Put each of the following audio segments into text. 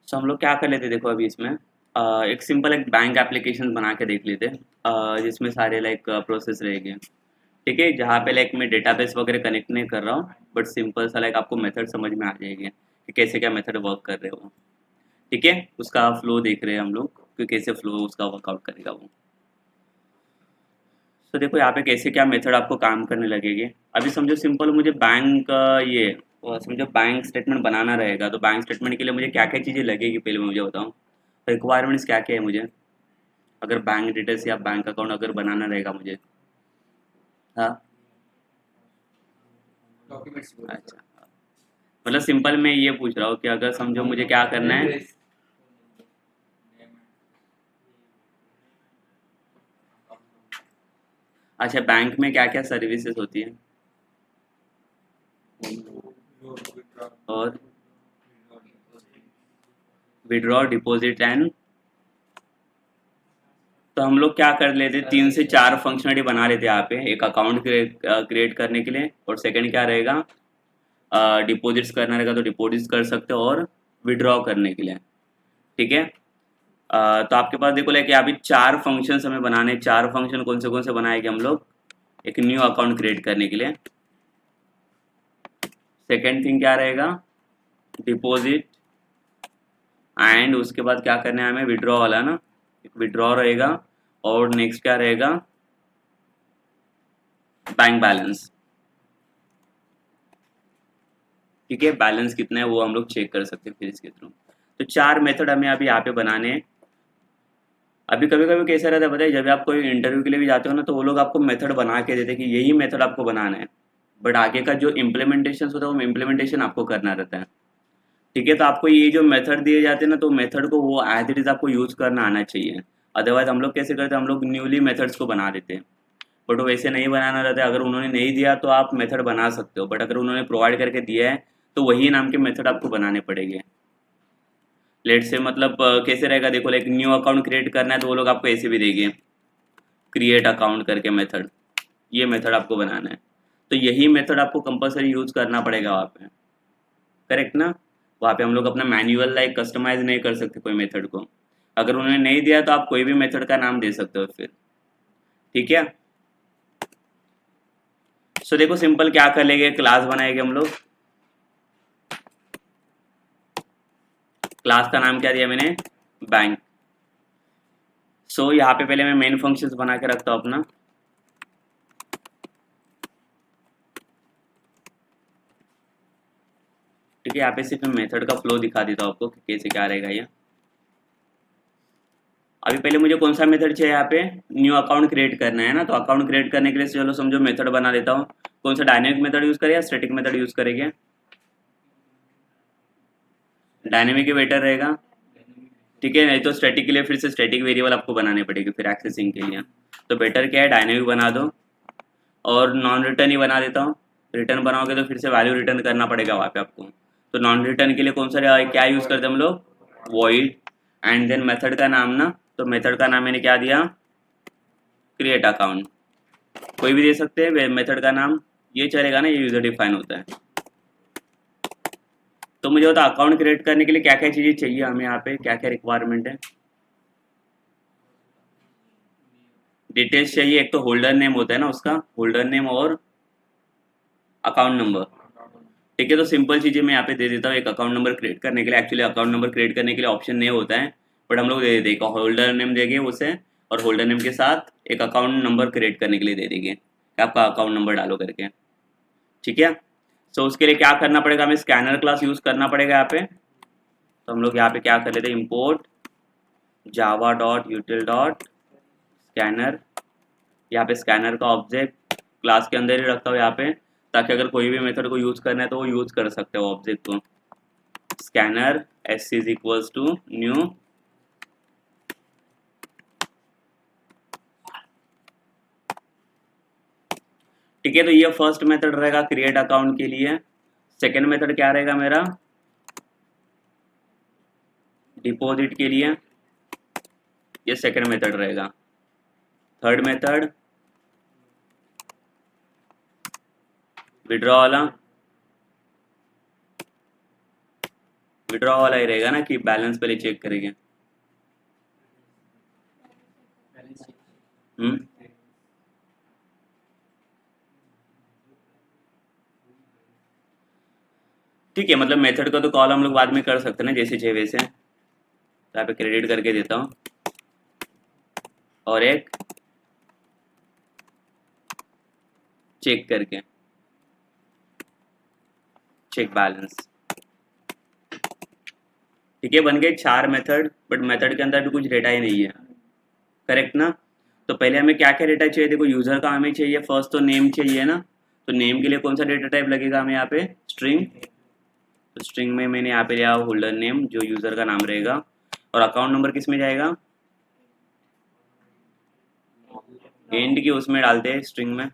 सो हम लोग क्या कर लेते देखो अभी इसमें एक सिंपल एक बैंक एप्लीकेशन बना के देख लेते जिसमें सारे लाइक प्रोसेस रहेंगे। ठीक है, जहाँ पे लाइक मैं डेटाबेस वगैरह कनेक्ट नहीं कर रहा हूँ, बट सिंपल सा लाइक आपको मेथड समझ में आ जाएगी कि कैसे क्या मेथड वर्क कर रहे हो। ठीक है, उसका फ्लो देख रहे हैं हम लोग कि कैसे फ्लो उसका वर्कआउट करेगा वो। तो देखो यहाँ पे कैसे क्या मेथड आपको काम करने लगेगी। अभी समझो सिंपल मुझे बैंक ये समझो बैंक स्टेटमेंट बनाना रहेगा, तो बैंक स्टेटमेंट के लिए मुझे क्या क्या चीज़ें लगेगी पहले मुझे बताओ। रिक्वायरमेंट्स क्या क्या है मुझे, अगर बैंक डिटेल्स या बैंक अकाउंट अगर बनाना रहेगा मुझे। हाँ। अच्छा, मतलब सिंपल मैं ये पूछ रहा हूँ कि अगर समझो मुझे क्या करना है। अच्छा, बैंक में क्या क्या सर्विसेज होती है और विड्रॉ डिपॉजिट एंड। तो हम लोग क्या कर लेते, 3 से 4 फंक्शनलिटी बना लेते यहाँ पे, एक अकाउंट क्रिएट करने के लिए, और सेकंड क्या रहेगा, डिपॉजिट्स करना रहेगा तो डिपॉजिट्स कर सकते हो, और विड्रॉ करने के लिए। ठीक है। तो आपके पास देखो लाइक यहाँ पे 4 फंक्शन हमें बनाने, 4 फंक्शन कौन से बनाएंगे हम लोग, एक न्यू अकाउंट क्रिएट करने के लिए। सेकेंड थिंग क्या रहेगा, डिपॉजिट, एंड उसके बाद क्या करना है हमें, विड्रॉ वाला ना, विड्रॉ रहेगा। और नेक्स्ट क्या रहेगा, बैंक बैलेंस। ठीक है, बैलेंस कितना है वो हम लोग चेक कर सकते हैं फिर इसके थ्रू। तो 4 मेथड हमें अभी यहाँ पे बनाने हैं। अभी कभी कभी कैसा रहता है बताइए, जब आप कोई इंटरव्यू के लिए भी जाते हो ना, तो वो लोग आपको मेथड बना के देते हैं कि यही मेथड आपको बनाना है, बट आगे का जो इम्प्लीमेंटेशन होता है वो इम्प्लीमेंटेशन आपको करना रहता है। ठीक है, तो आपको ये जो मेथड दिए जाते हैं ना, तो मेथड को वो एज इट इज आपको यूज करना आना चाहिए। अदरवाइज हम लोग कैसे करते हैं, हम लोग न्यूली मेथड्स को बना देते हैं, बट वो वैसे नहीं बनाना रहता है। अगर उन्होंने नहीं दिया तो आप मेथड बना सकते हो, बट अगर उन्होंने प्रोवाइड करके दिया है तो वही नाम के मेथड आपको बनाने पड़ेंगे। लेट से मतलब कैसे रहेगा देखो, लाइक न्यू अकाउंट क्रिएट करना है तो वो लोग आपको ऐसे भी देंगे, क्रिएट अकाउंट करके मेथड, ये मेथड आपको बनाना है। तो यही मेथड आपको कंपलसरी यूज करना पड़ेगा वहाँ पे, करेक्ट ना। वहाँ पे हम लोग अपना मैन्युअल लाइक कस्टमाइज नहीं कर सकते कोई मेथड को। अगर उन्होंने नहीं दिया तो आप कोई भी मेथड का नाम दे सकते हो फिर। ठीक है। सो देखो सिंपल क्या कर लेंगे, क्लास बनाएंगे हम लोग। क्लास का नाम क्या दिया मैंने, बैंक। सो यहाँ पे पहले मैं मेन फंक्शंस बना के रखता हूँ अपना। ठीक है, यहाँ पे सिर्फ मैं मेथड का फ्लो दिखा देता हूँ आपको कि कैसे क्या रहेगा ये। अभी पहले मुझे कौन सा मेथड चाहिए, यहाँ पे न्यू अकाउंट क्रिएट करना है ना, तो अकाउंट क्रिएट करने के लिए चलो समझो मेथड बना देता हूँ। कौन सा डायनेमिक मेथड यूज करें या स्टैटिक मेथड यूज करेंगे, डायनेमिक ही बेटर रहेगा। ठीक है, नहीं तो स्टैटिक के लिए फिर से स्टैटिक वेरिएबल आपको बनाने पड़ेगी फिर एक्सेसिंग के लिए। तो बेटर क्या है, डायनेमिक बना दो, और नॉन रिटर्न ही बना देता हूँ। रिटर्न बनाओगे तो फिर से वैल्यू रिटर्न करना पड़ेगा वहाँ पे आपको। तो नॉन रिटर्न के लिए कौन सा क्या यूज़ करते हैं हम लोग, वॉइड, एंड देन मेथड का नाम ना, तो मेथड का नाम मैंने क्या दिया, क्रिएट अकाउंट। कोई भी दे सकते हैं मेथड का नाम, ये चलेगा ना, ये यूजर डिफाइन होता है। तो मुझे होता अकाउंट क्रिएट करने के लिए क्या क्या चीज़ें चाहिए हमें, यहाँ पे क्या क्या रिक्वायरमेंट है। डिटेल्स चाहिए, एक तो होल्डर नेम होता है ना उसका, होल्डर नेम और अकाउंट नंबर। ठीक है, तो सिंपल चीज़ें मैं यहाँ पे दे देता हूँ, एक अकाउंट नंबर क्रिएट करने के लिए, एक्चुअली अकाउंट नंबर क्रिएट करने के लिए ऑप्शन नहीं होता है, बट हम लोग दे देंगे, एक होल्डर नेम देंगे उसे, और होल्डर नेम के साथ एक अकाउंट नंबर क्रिएट करने के लिए दे देंगे कि आपका अकाउंट नंबर डालो करके। ठीक है। सो उसके लिए क्या करना पड़ेगा, हमें स्कैनर क्लास यूज़ करना पड़ेगा यहाँ पे। तो हम लोग यहाँ पे क्या कर लेते हैं, import Java dot यूटिल dot scanner. यहाँ पे स्कैनर का ऑब्जेक्ट क्लास के अंदर ही रखता हूँ यहाँ पे, ताकि अगर कोई भी मेथड को यूज़ करना है तो वो यूज़ कर सकते हो ऑब्जेक्ट को। Scanner S is equals to new. ठीक है, तो ये फर्स्ट मेथड रहेगा क्रिएट अकाउंट के लिए। सेकेंड मेथड क्या रहेगा मेरा, डिपॉजिट के लिए, ये सेकेंड मेथड रहेगा। थर्ड मेथड विड्रॉ वाला, विड्रॉ वाला ही रहेगा ना कि बैलेंस पहले चेक करेंगे। हम्म ठीक है, मतलब मेथड का तो कॉल हम लोग बाद में कर सकते हैं ना, जैसे चाहिए वैसे। तो यहाँ पे क्रेडिट करके देता हूँ और एक चेक करके, चेक बैलेंस। ठीक है, बन गए 4 मेथड, बट मेथड के अंदर भी कुछ डेटा ही नहीं है, करेक्ट ना। तो पहले हमें क्या क्या डेटा चाहिए, देखो यूजर का हमें चाहिए फर्स्ट, तो नेम चाहिए ना। तो नेम के लिए कौन सा डेटा टाइप लगेगा हमें यहाँ पे, स्ट्रिंग। तो स्ट्रिंग में मैंने यहाँ पे लिया होल्डर नेम, जो यूजर का नाम रहेगा। और अकाउंट नंबर किस में जाएगा, एंड की उसमें डालते हैं, स्ट्रिंग में।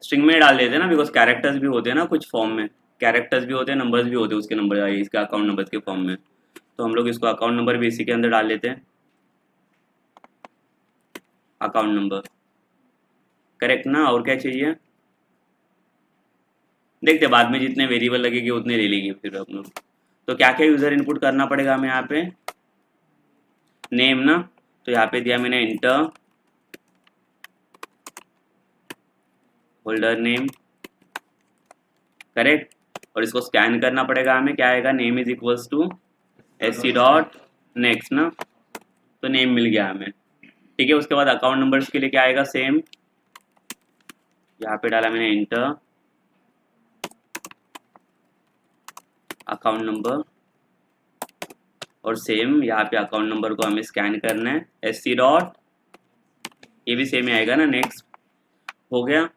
स्ट्रिंग में डाल देते हैं ना, बिकॉज कैरेक्टर्स भी होते हैं ना कुछ फॉर्म में, कैरेक्टर्स भी होते हैं, नंबर्स भी होते हैं उसके नंबर, इसका अकाउंट नंबर के फॉर्म में। तो हम लोग इसको अकाउंट नंबर भी इसी के अंदर डाल लेते हैं, अकाउंट नंबर, करेक्ट ना। और क्या चाहिए, देखते बाद में जितने वेरिएबल लगेंगे उतने ले लेंगे फिर हम लोग। तो क्या क्या यूजर इनपुट करना पड़ेगा हमें यहाँ पे, नेम ना। तो यहाँ पे दिया मैंने इंटर होल्डर नेम, करेक्ट। और इसको स्कैन करना पड़ेगा हमें, क्या आएगा, name is equals to S C dot next ना। तो नेम मिल गया हमें, ठीक है। उसके बाद अकाउंट नंबर्स के लिए क्या आएगा, सेम, यहाँ पे डाला मैंने इंटर अकाउंट नंबर, और सेम यहाँ पे अकाउंट नंबर को हमें स्कैन करना है, एस सी डॉट, ये भी सेम ही आएगा ना, नेक्स्ट। हो गया।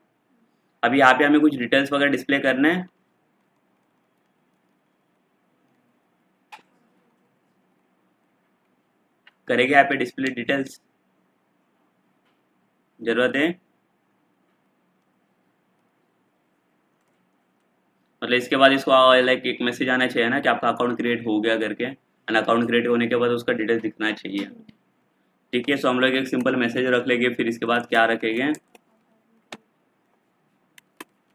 अभी यहाँ पे हमें कुछ डिटेल्स वगैरह डिस्प्ले करना है, करेंगे यहाँ पे डिस्प्ले डिटेल्स, जरूरत है। मतलब इसके बाद इसको लाइक एक मैसेज आना चाहिए ना कि आपका अकाउंट क्रिएट हो गया करके, एंड अकाउंट क्रिएट होने के बाद उसका डिटेल्स दिखना चाहिए। ठीक है, सो हम लोग एक सिंपल मैसेज रख लेंगे, फिर इसके बाद क्या रखेंगे,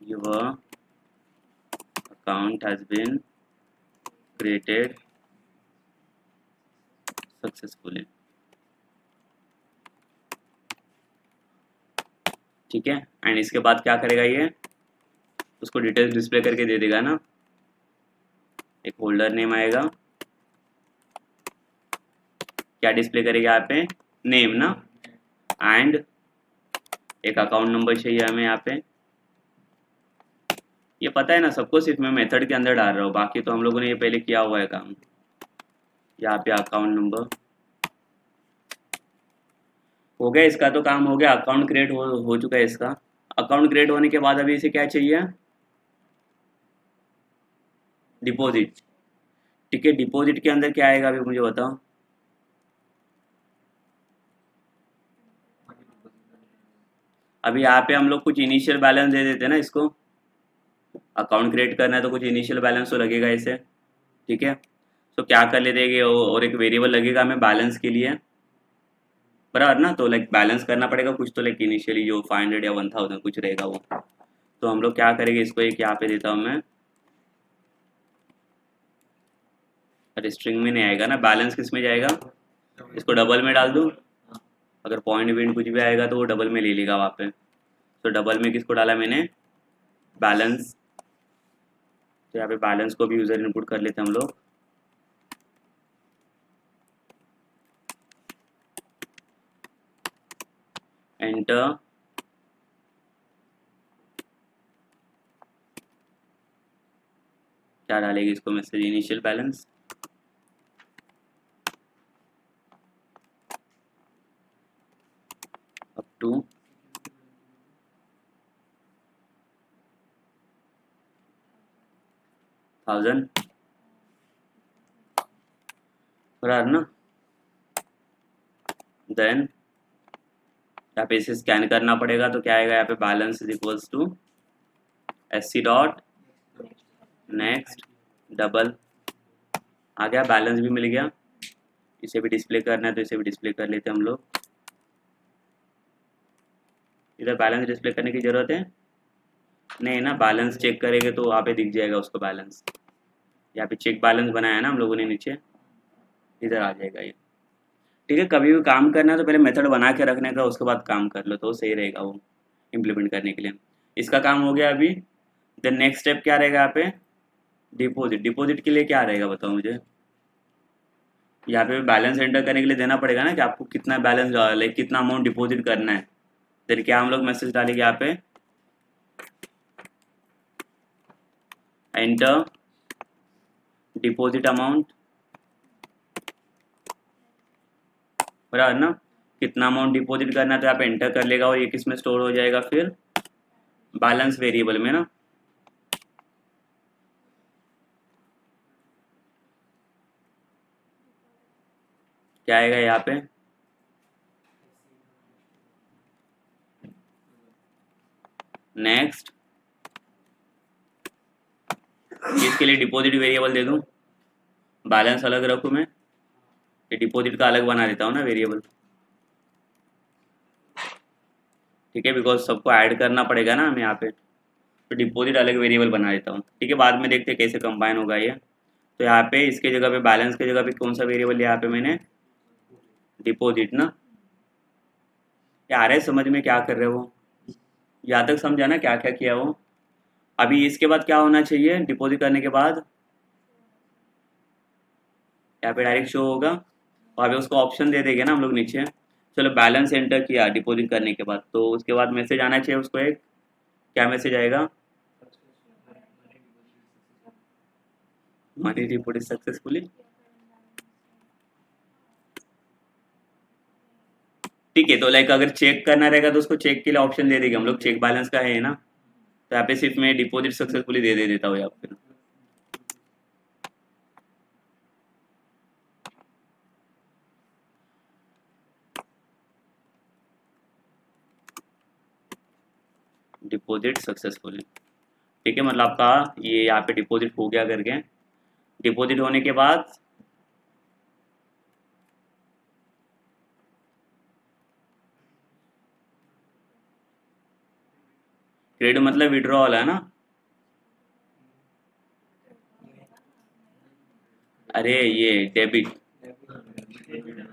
your account has been created successfully. ठीक है, एंड इसके बाद क्या करेगा ये, उसको डिटेल्स डिस्प्ले करके दे देगा ना, एक होल्डर नेम आएगा, क्या डिस्प्ले करेगा यहाँ पे, नेम ना, एंड एक अकाउंट नंबर चाहिए हमें यहाँ पे। ये पता है ना सबको, सिर्फ मैं मेथड के अंदर डाल रहा हूँ, बाकी तो हम लोगों ने ये पहले किया हुआ है काम। यहाँ पे अकाउंट नंबर हो गया, इसका तो काम हो गया, अकाउंट क्रिएट हो चुका है इसका। अकाउंट क्रिएट होने के बाद अभी इसे क्या चाहिए, डिपॉजिट। ठीक है, डिपॉजिट के अंदर क्या आएगा अभी मुझे बताओ, अभी यहाँ पे हम लोग कुछ इनिशियल बैलेंस दे देते हैं ना इसको, अकाउंट क्रिएट करना है तो कुछ इनिशियल बैलेंस तो लगेगा इसे। ठीक है, तो क्या कर लेते हैं कि और एक वेरिएबल लगेगा हमें बैलेंस के लिए, बराबर ना। तो लाइक बैलेंस करना पड़ेगा कुछ, तो लाइक इनिशियली जो 500 या 1000 कुछ रहेगा वो। तो हम लोग क्या करेंगे, इसको एक यहाँ पे देता हूँ मैं, अरे स्ट्रिंग में नहीं आएगा ना, बैलेंस किस में जाएगा, इसको डबल में डाल दूँ, अगर पॉइंट विंट कुछ भी आएगा तो वो डबल में ले लेगा वहाँ पे। तो डबल में किसको डाला मैंने, बैलेंस। तो यहाँ पे बैलेंस को भी यूजर इनपुट कर लेते हैं हम लोग, एंटर, क्या डालेगी इसको message, initial balance, up to 1000, बराबर ना। देन यहाँ पे इसे स्कैन करना पड़ेगा, तो क्या आएगा यहाँ पे, balance is equals to S C dot next double, आ गया, बैलेंस भी मिल गया। इसे भी डिस्प्ले करना है तो इसे भी डिस्प्ले कर लेते हैं हम लोग, इधर बैलेंस डिस्प्ले करने की जरूरत है, नहीं ना, बैलेंस चेक करेंगे तो वहाँ पे दिख जाएगा उसको बैलेंस। यहाँ पे चेक बैलेंस बनाया ना हम लोगों ने नीचे, इधर आ जाएगा ये। ठीक है, कभी भी काम करना है तो पहले मेथड बना के रखने का, उसके बाद काम कर लो तो सही रहेगा वो इम्प्लीमेंट करने के लिए। इसका काम हो गया अभी। देन नेक्स्ट स्टेप क्या रहेगा यहाँ पे, डिपॉजिट। डिपॉजिट के लिए क्या रहेगा बताओ मुझे। यहाँ पे बैलेंस एंटर करने के लिए देना पड़ेगा ना कि आपको कितना बैलेंस, लाइक कितना अमाउंट डिपॉजिट करना है। फिर क्या हम लोग मैसेज डालेंगे यहाँ पे, एंटर डिपॉजिट अमाउंट, बराबर ना। कितना अमाउंट डिपॉजिट करना है तो यहाँ पे एंटर कर लेगा और ये किस में स्टोर हो जाएगा फिर, बैलेंस वेरिएबल में ना। क्या आएगा यहाँ पे, नेक्स्ट। इसके लिए डिपॉजिट वेरिएबल दे दूं, बैलेंस अलग रखूं मैं, ये डिपॉजिट का अलग बना देता हूँ ना वेरिएबल। ठीक है, बिकॉज सबको ऐड करना पड़ेगा ना हमें यहाँ पे, तो डिपॉजिट अलग वेरिएबल बना देता हूँ। ठीक है, बाद में देखते हैं कैसे कंबाइन होगा ये। तो यहाँ पे इसके जगह पे, बैलेंस के जगह पे कौन सा वेरिएबल लिया यहाँ पे मैंने, डिपॉजिट ना। ये आ रहा है समझ में क्या कर रहे हो, यहाँ तक समझा ना क्या क्या किया वो। अभी इसके बाद क्या होना चाहिए, डिपॉजिट करने के बाद यहाँ पे डायरेक्ट शो होगा, वहाँ पे उसको ऑप्शन दे देंगे ना हम लोग नीचे। चलो बैलेंस एंटर किया डिपॉजिट करने के बाद, तो उसके बाद मैसेज आना चाहिए उसको एक, क्या मैसेज आएगा, मनी डिपॉजिट सक्सेसफुली। ठीक है, तो लाइक अगर चेक करना रहेगा तो उसको चेक के लिए ऑप्शन दे देंगे हम लोग, चेक बैलेंस का है ना। तो यहाँ पे सिर्फ मैं डिपॉजिट सक्सेसफुली दे देता हूँ यहाँ पे। Deposit successfully. ठीक है, मतलब आपका ये यहाँ पे डिपॉजिट हो गया करके। डिपॉजिट होने के बाद क्रेडिट मतलब विड्रॉल है ना। अरे ये डेबिट,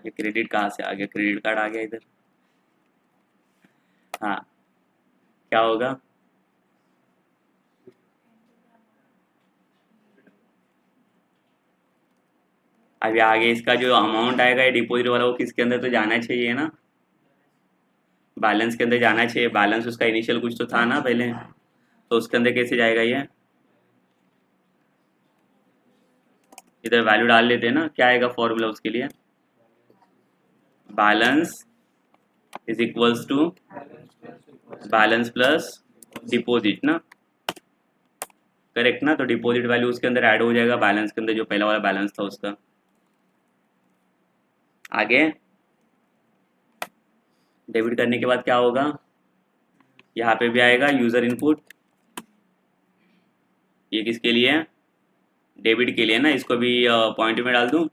ये क्रेडिट कहाँ से आ गया, क्रेडिट कार्ड आ गया इधर। हाँ, क्या होगा, अभी आगे इसका जो अमाउंट आएगा ये डिपॉजिट वाला, वो किसके अंदर तो जाना चाहिए ना, बैलेंस के अंदर जाना चाहिए। बैलेंस उसका इनिशियल कुछ तो था ना पहले, तो उसके अंदर कैसे जाएगा ये, इधर वैल्यू डाल लेते हैं ना। क्या आएगा फॉर्मूला उसके लिए, balance is equals to balance plus deposit ना, करेक्ट ना। तो डिपॉजिट वैल्यू उसके अंदर ऐड हो जाएगा बैलेंस के अंदर, जो पहला वाला बैलेंस था उसका। आगे डेबिट करने के बाद क्या होगा, यहाँ पे भी आएगा यूजर इनपुट, ये किसके लिए है, डेबिट के लिए ना। इसको भी पॉइंट में डाल दूं,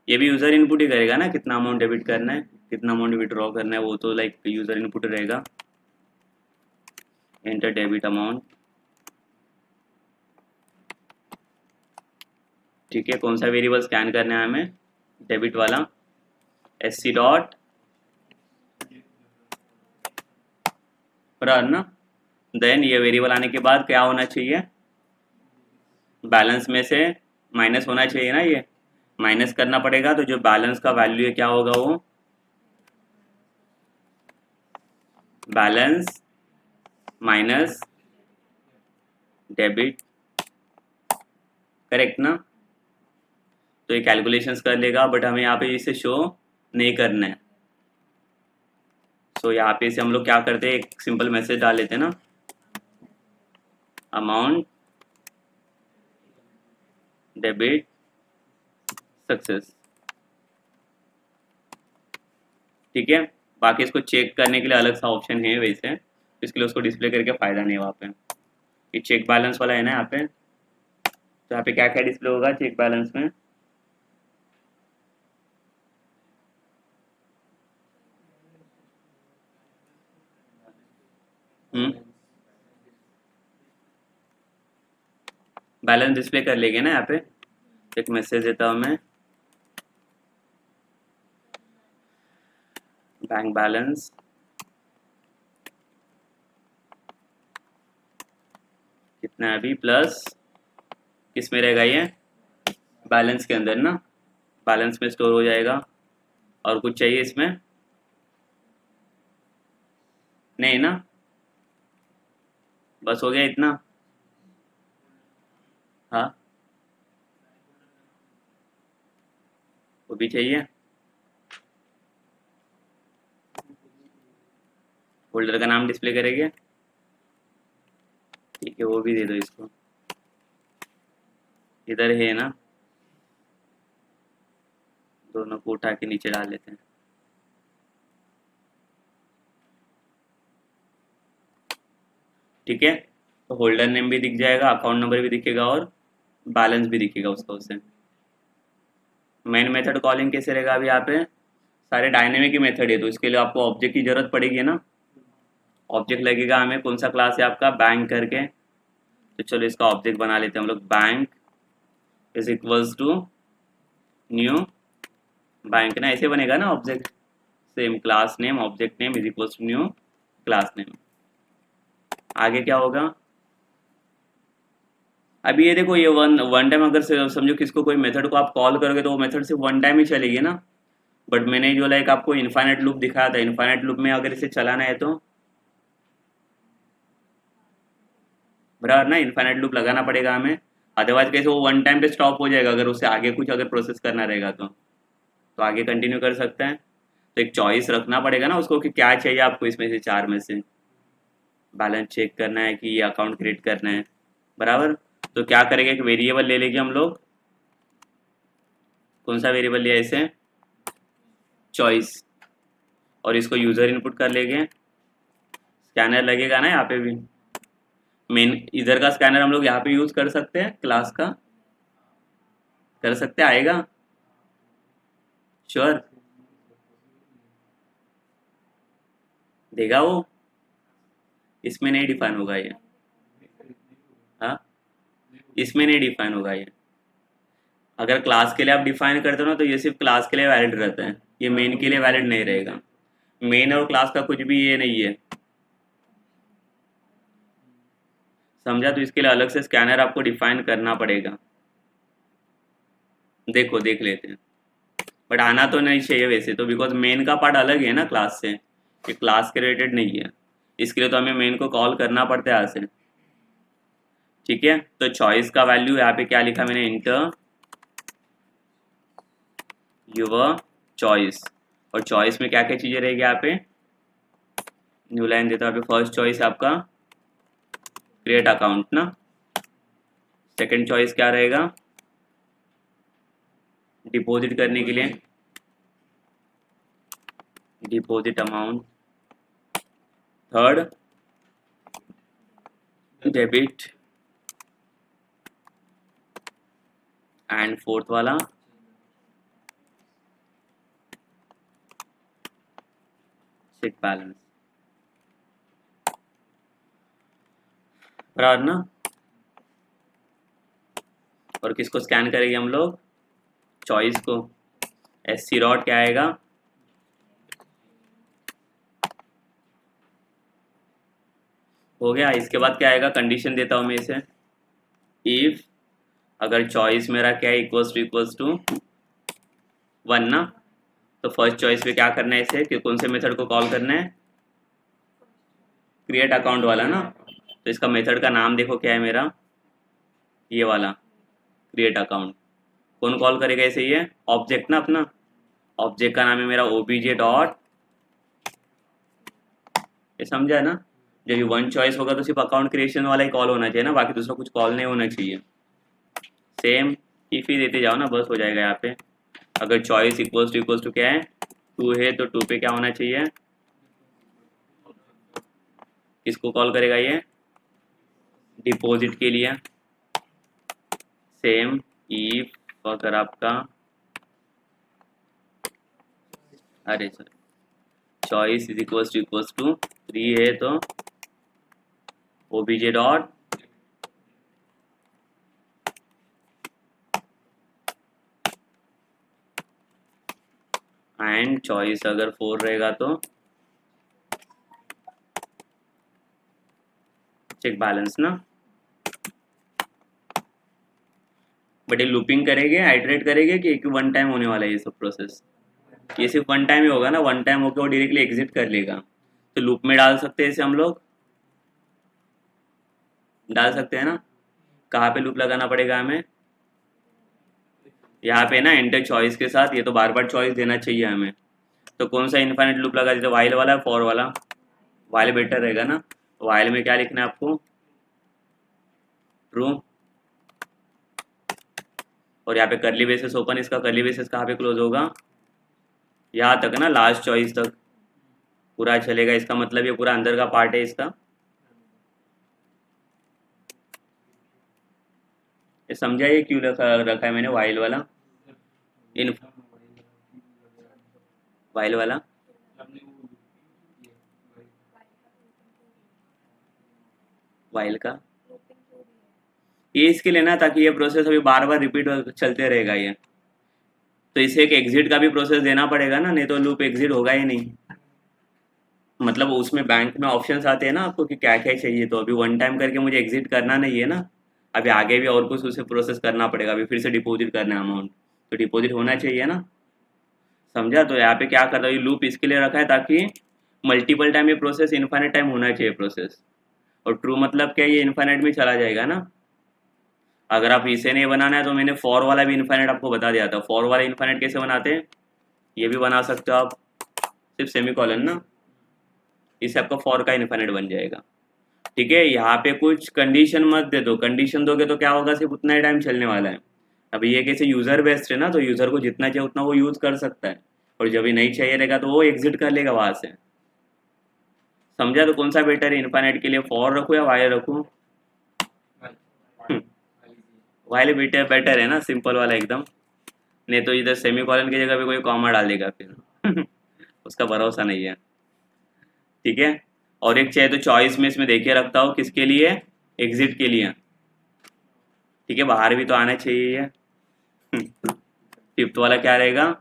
ये भी यूजर इनपुट ही करेगा ना, कितना अमाउंट डेबिट करना है कितना अमाउंट विड्रॉ करना है, वो तो लाइक यूजर इनपुट रहेगा। Enter debit amount. ठीक है, कौन सा वेरिएबल स्कैन करना है हमें, डेबिट वाला, एस सी डॉट रन ना। देन ये वेरिएबल आने के बाद क्या होना चाहिए, बैलेंस में से माइनस होना चाहिए ना, ये माइनस करना पड़ेगा। तो जो बैलेंस का वैल्यू है क्या होगा, वो बैलेंस माइनस डेबिट, करेक्ट ना। तो ये कैलकुलेशंस कर लेगा, बट हमें यहाँ पे इसे शो नहीं करना है। सो यहाँ पे इसे हम लोग क्या करते हैं, एक सिंपल मैसेज डाल लेते हैं ना, अमाउंट डेबिट सक्सेस। ठीक है, बाकी इसको चेक करने के लिए अलग सा ऑप्शन है वैसे, इसके लिए उसको डिस्प्ले करके फ़ायदा नहीं है वहाँ पे। ये चेक बैलेंस वाला है ना यहाँ पे, तो यहाँ पे क्या क्या डिस्प्ले होगा चेक बैलेंस में, हम्म, बैलेंस डिस्प्ले कर लेंगे ना यहाँ पे। एक मैसेज देता हूँ मैं, बैंक बैलेंस कितना है अभी, प्लस किस में रहेगा ये, बैलेंस के अंदर ना, बैलेंस में स्टोर हो जाएगा। और कुछ चाहिए इसमें, नहीं ना, बस हो गया इतना। हाँ, वो भी चाहिए, फोल्डर का नाम डिस्प्ले करेंगे, ठीक है वो भी दे दो इसको, इधर है ना, दोनों को उठा के नीचे डाल लेते हैं। ठीक है, तो होल्डर नेम भी दिख जाएगा, अकाउंट नंबर भी दिखेगा और बैलेंस भी दिखेगा उसका उससे। मेन मेथड कॉलिंग कैसे रहेगा अभी यहाँ पे, सारे डायनेमिक ही मेथड है तो इसके लिए आपको ऑब्जेक्ट की जरूरत पड़ेगी ना। ऑब्जेक्ट लगेगा हमें, कौन सा क्लास है आपका, बैंक करके। तो चलो इसका ऑब्जेक्ट बना लेते हैं हम लोग, bank is equals to new bank ना, ऐसे बनेगा ना object, same class name object name is equals to new class name. आगे क्या होगा, अभी ये देखो, ये वन वन टाइम अगर समझो किसको कोई मेथड को आप कॉल करोगे तो वो मेथड सिर्फ वन टाइम ही चलेगी ना। बट मैंने जो लाइक आपको इन्फाइनेट लूप दिखाया था, इन्फाइनेट लूप में अगर इसे चलाना है तो बराबर ना, इन्फाइनेट लूप लगाना पड़ेगा हमें। अदरवाइज कैसे वो वन टाइम पे स्टॉप हो जाएगा, अगर उससे आगे कुछ अगर प्रोसेस करना रहेगा तो आगे कंटिन्यू कर सकते हैं। तो एक चॉइस रखना पड़ेगा ना उसको कि क्या चाहिए आपको इसमें से, चार में से बैलेंस चेक करना है कि ये अकाउंट क्रिएट करना है, बराबर। तो क्या करेंगे, एक वेरिएबल ले लेंगे हम लोग, कौन सा वेरिएबल लिया इसे, चॉइस, और इसको यूजर इनपुट कर लेंगे। स्कैनर लगेगा ना यहाँ पे भी, मेन इधर का स्कैनर हम लोग यहाँ पे यूज कर सकते हैं, क्लास का कर सकते हैं, आएगा श्योर देगा वो, इसमें नहीं डिफाइन होगा ये, हाँ इसमें नहीं डिफाइन होगा ये। अगर क्लास के लिए आप डिफाइन करते हो ना तो ये सिर्फ क्लास के लिए वैलिड रहता है, ये मेन के लिए वैलिड नहीं रहेगा। मेन और क्लास का कुछ भी ये नहीं है, समझा। तो इसके लिए अलग से स्कैनर आपको डिफाइन करना पड़ेगा, देखो देख लेते हैं। बट आना तो नहीं चाहिए वैसे तो, बिकॉज मेन का पार्ट अलग है ना क्लास से, ये क्लास के रिलेटेड नहीं है, इसके लिए तो हमें मेन को कॉल करना पड़ता है यहाँ से। ठीक है, तो चॉइस का वैल्यू यहाँ पे क्या लिखा मैंने, इंटर यूर चॉइस, और चॉइस में क्या क्या चीजें रहेगी यहाँ पे, न्यू लाइन देता हूँ यहाँ पे। फर्स्ट चॉइस आपका क्रिएट अकाउंट ना, सेकंड चॉइस क्या रहेगा, डिपॉजिट करने के लिए deposit amount, third debit, and fourth वाला चेक बैलेंस, बराबर ना। और किसको स्कैन करेंगे हम लोग, चॉइस को, एस सी डॉट क्या आएगा, हो गया। इसके बाद क्या आएगा, कंडीशन देता हूँ मैं इसे, इफ अगर चॉइस मेरा क्या है, इक्वल्स टू वन ना, तो फर्स्ट चॉइस पे क्या करना है इसे, कि कौन से मेथड को कॉल करना है, क्रिएट अकाउंट वाला ना। तो इसका मेथड का नाम देखो क्या है मेरा, ये वाला क्रिएट अकाउंट। कौन कॉल करेगा इसे, ये ऑब्जेक्ट ना अपना, ऑब्जेक्ट का नाम है मेरा ओबीजे डॉट, ये समझा ना। जब ये वन चॉइस होगा तो सिर्फ अकाउंट क्रिएशन वाला ही कॉल होना चाहिए ना, बाकी दूसरा कुछ कॉल नहीं होना चाहिए। सेम इफ ही देते जाओ ना, बस हो जाएगा यहाँ पे। अगर चॉइस इक्वल्स टू क्या है, टू है, तो टू पे क्या होना चाहिए, किसको कॉल करेगा ये, डिपॉजिट के लिए। सेम इफ अगर आपका, अरे sir, choice is equals to three है तो ओबीजे डॉट एंड चॉइस अगर 4 रहेगा तो चेक बैलेंस ना। बट ये लूपिंग करेंगे, आइटरेट करेंगे कि एक वन टाइम होने वाला है ये सब प्रोसेस? ये सिर्फ वन टाइम ही होगा ना, वन टाइम होकर वो डायरेक्टली एग्जिट कर लेगा। तो लूप में डाल सकते हैं इसे हम लोग, डाल सकते हैं ना। कहाँ पे लूप लगाना पड़ेगा हमें? यहाँ पे ना एंटर चॉइस के साथ, ये तो बार बार चॉइस देना चाहिए हमें। तो कौन सा इन्फाइनाइट लूप लगा देते, वाइल वाला फॉर वाला? वाइल बेटर रहेगा ना। वाइल में क्या लिखना है आपको? ट्रू। और यहाँ पे करली बेसिस ओपन, इसका करली बेसिस कहाँ पे क्लोज होगा? यहाँ तक ना, लास्ट चॉइस तक पूरा चलेगा। इसका मतलब ये पूरा अंदर का पार्ट है इसका। ये समझा ये क्यों रखा है मैंने वाइल वाला? इन वाइल वाला वाइल का ये इसके लिए ना, ताकि ये प्रोसेस अभी बार बार रिपीट चलते रहेगा ये। तो इसे एक एग्जिट का भी प्रोसेस देना पड़ेगा ना, नहीं तो लूप एग्जिट होगा ही नहीं। मतलब उसमें बैंक में ऑप्शंस आते हैं ना आपको कि क्या क्या चाहिए, तो अभी वन टाइम करके मुझे एग्जिट करना नहीं है ना। अभी आगे भी और कुछ उसे प्रोसेस करना पड़ेगा, अभी फिर से डिपॉजिट करना है अमाउंट, तो डिपॉजिट होना चाहिए ना। समझा? तो यहाँ पे क्या कर रहा है, लूप इसके लिए रखा है ताकि मल्टीपल टाइम ये प्रोसेस इन्फाइनेट टाइम होना चाहिए प्रोसेस। और ट्रू मतलब क्या, ये इन्फाइनेट में चला जाएगा ना। अगर आप इसे नहीं बनाना है तो मैंने फॉर वाला भी इन्फाइनेट आपको बता दिया था। फॉर वाला इन्फाइनेट कैसे बनाते हैं, ये भी बना सकते हो आप, सिर्फ सेमी कॉलन ना, इससे आपका फॉर का इन्फाइनेट बन जाएगा। ठीक है, यहाँ पे कुछ कंडीशन मत दे दो, कंडीशन दोगे तो क्या होगा, सिर्फ उतना ही टाइम चलने वाला है। अभी ये कैसे यूजर बेस्ड है ना, तो यूजर को जितना चाहिए उतना वो यूज कर सकता है, और जब भी नहीं चाहिए रहेगा तो वो एग्जिट कर लेगा वहां से। समझा? तो कौन सा बेटर है इन्फाइनाइट के लिए, फॉर रखूँ या वाइल रखूँ? वाइल बेटर बेटर है ना, सिंपल वाला एकदम। नहीं तो इधर सेमी कॉलन की जगह पे कोई कॉमा डाल देगा फिर उसका भरोसा नहीं है। ठीक है, और एक चाहिए तो चॉइस में इसमें देखिए रखता हूँ, किसके लिए? एग्जिट के लिए। ठीक है, बाहर भी तो आना चाहिए ये। फिफ्थ वाला क्या रहेगा?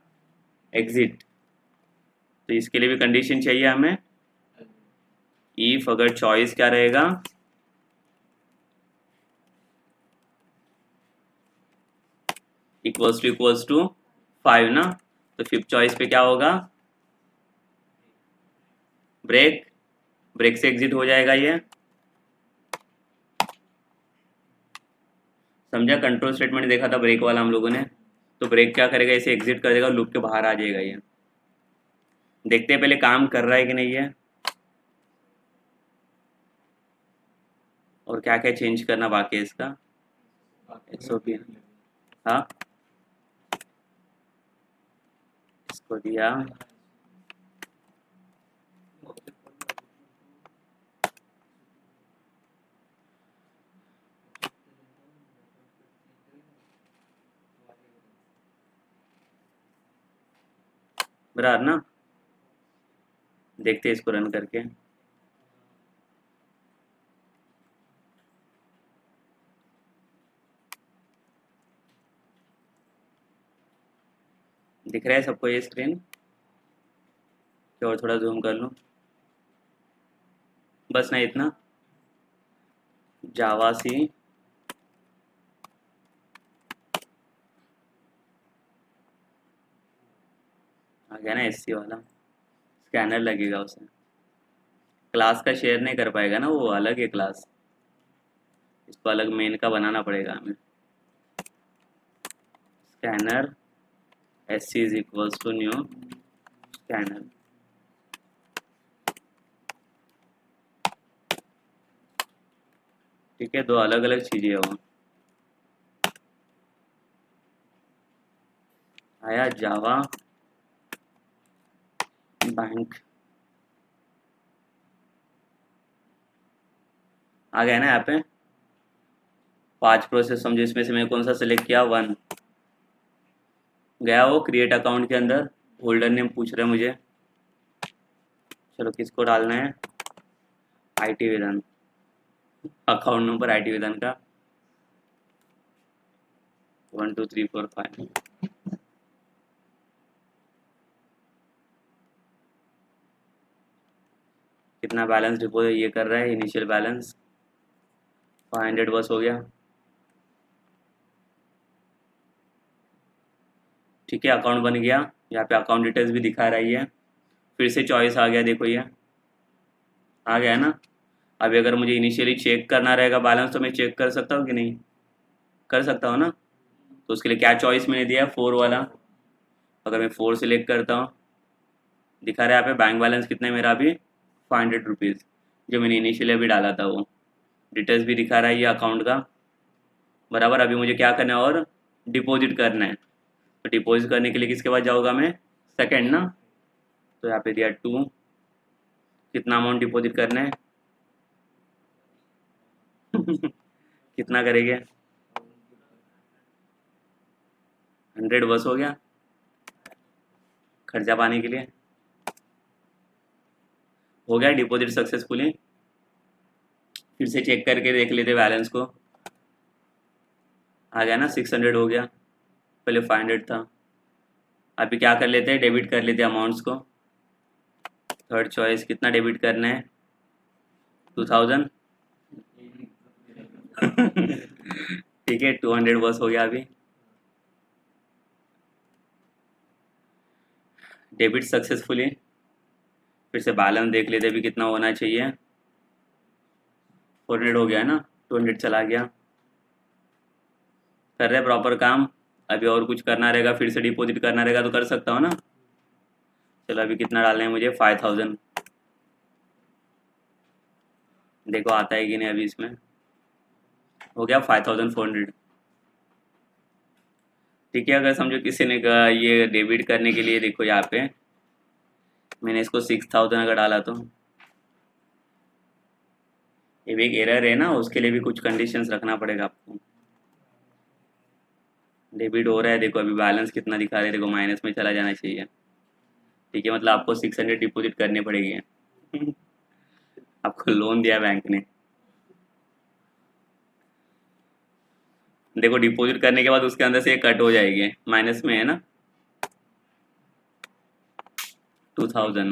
एग्जिट। तो इसके लिए भी कंडीशन चाहिए हमें, इफ अगर चॉइस क्या रहेगा, इक्वल्स टू 5 ना। तो फिफ्थ चॉइस पे क्या होगा? ब्रेक। ब्रेक से एग्जिट हो जाएगा ये। समझा? कंट्रोल स्टेटमेंट देखा था ब्रेक वाला हम लोगों ने, तो ब्रेक क्या करेगा, इसे एग्जिट कर देगा, लूप के बाहर आ जाएगा ये। देखते हैं पहले काम कर रहा है कि नहीं है, और क्या क्या चेंज करना बाकी है इसका। एसओपी, हाँ इसको दिया। बराबर ना, देखते हैं इसको रन करके। दिख रहा है सबको ये स्क्रीन? और थोड़ा जूम कर लूँ, बस नहीं इतना। जावा सी आ गया ना, एससी वाला स्कैनर लगेगा उसे। क्लास का शेयर नहीं कर पाएगा ना, वो अलग है क्लास, इसको अलग मेन का बनाना पड़ेगा हमें। Scanner S C is equals to new scanner. ठीक है, दो अलग अलग चीजें हैं वो। आया जावा बैंक, आ गया ना यहाँ पे 5 प्रोसेस। समझो इसमें से मैं कौन सा सिलेक्ट किया, 1 गया वो क्रिएट अकाउंट के अंदर, होल्डर नेम पूछ रहे हैं मुझे। चलो किसको डालना है, आईटी विधान। अकाउंट नंबर आईटी विधान का 1 2 3 4 5। कितना बैलेंस डिपोजिट ये कर रहा है, इनिशियल बैलेंस 500 बस हो गया। ठीक है, अकाउंट बन गया। यहाँ पे अकाउंट डिटेल्स भी दिखा रही है। फिर से चॉइस आ गया, देखो ये आ गया है ना। अभी अगर मुझे इनिशियली चेक करना रहेगा बैलेंस तो मैं चेक कर सकता हूँ कि नहीं, कर सकता हूँ ना। तो उसके लिए क्या चॉइस मैंने दिया है, 4 वाला। अगर मैं 4 सिलेक्ट करता हूँ, दिखा रहा है यहाँ पे बैंक बैलेंस कितना है मेरा अभी, 500 रुपीज़, जो मैंने इनिशियली अभी डाला था वो। डिटेल्स भी दिखा रहा है ये अकाउंट का बराबर। अभी मुझे क्या करना है, और डिपॉजिट करना है। तो डिपॉजिट करने के लिए किसके पास जाऊँगा मैं, सेकंड ना। तो यहाँ पे दिया 2, कितना अमाउंट डिपॉजिट करना है कितना करेंगे, 100 बस हो गया खर्चा पाने के लिए। हो गया डिपॉजिट सक्सेसफुली। फिर से चेक करके देख लेते बैलेंस को। आ गया ना, 600 हो गया, पहले 500 था। अभी क्या कर लेते हैं, डेबिट कर लेते हैं अमाउंट्स को। थर्ड चॉइस, कितना डेबिट करना है, 2000 ठीक है, 200 बस हो गया अभी। Debit successfully. फिर से बैलेंस देख लेते अभी कितना होना चाहिए, 400 हो गया है ना, 200 चला गया। कर रहे प्रॉपर काम। अभी और कुछ करना रहेगा, फिर से डिपॉजिट करना रहेगा तो कर सकता हूँ ना। चलो अभी कितना डालना है मुझे, 5000। देखो आता है कि नहीं अभी इसमें। हो गया 5400। ठीक है, अगर समझो किसी ने कहा ये डेबिट करने के लिए, देखो यहाँ पे मैंने इसको 6000 अगर डाला तो ये भी एक एरर है ना, उसके लिए भी कुछ कंडीशंस रखना पड़ेगा आपको। डेबिट हो रहा है, देखो अभी बैलेंस कितना दिखा रहे हैं, देखो माइनस में चला जाना चाहिए। ठीक है, मतलब आपको 600 डिपॉजिट करने पड़ेगी आपको लोन दिया बैंक ने। देखो डिपॉजिट करने के बाद उसके अंदर से ये कट हो जाएगी, माइनस में है ना 2000।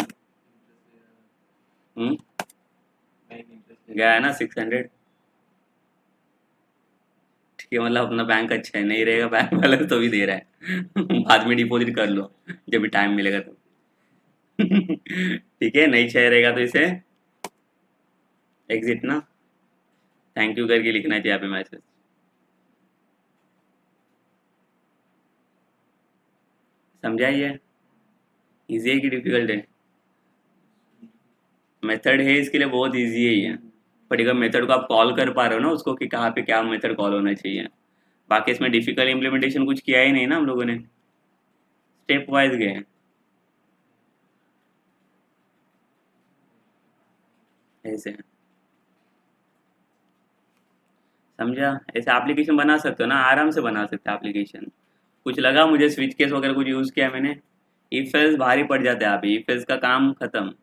गया है ना 600। ठीक है, मतलब अपना बैंक अच्छा है, नहीं रहेगा बैंक वाला तो भी दे रहा है बाद में डिपॉजिट कर लो जब भी टाइम मिलेगा तो ठीक है, नहीं चाहिए रहेगा तो इसे एग्जिट ना, थैंक यू करके लिखना चाहिए यहाँ पे मैसेज। समझाइए, इजी है कि डिफिकल्ट है। मेथड है इसके लिए, बहुत इजी है ये। बट अगर मेथड को आप कॉल कर पा रहे हो ना उसको, कि कहाँ पे क्या मेथड कॉल होना चाहिए। बाकी इसमें डिफिकल्ट इम्प्लीमेंटेशन कुछ किया ही नहीं ना हम लोगों ने, स्टेप वाइज गए। ऐसे समझा, ऐसे एप्लीकेशन बना सकते हो ना, आराम से बना सकते हो एप्लीकेशन। कुछ लगा मुझे स्विच केस वगैरह कुछ यूज़ किया मैंने, इफ एल्स भारी पड़ जाता है, आप इफ एल्स का काम खत्म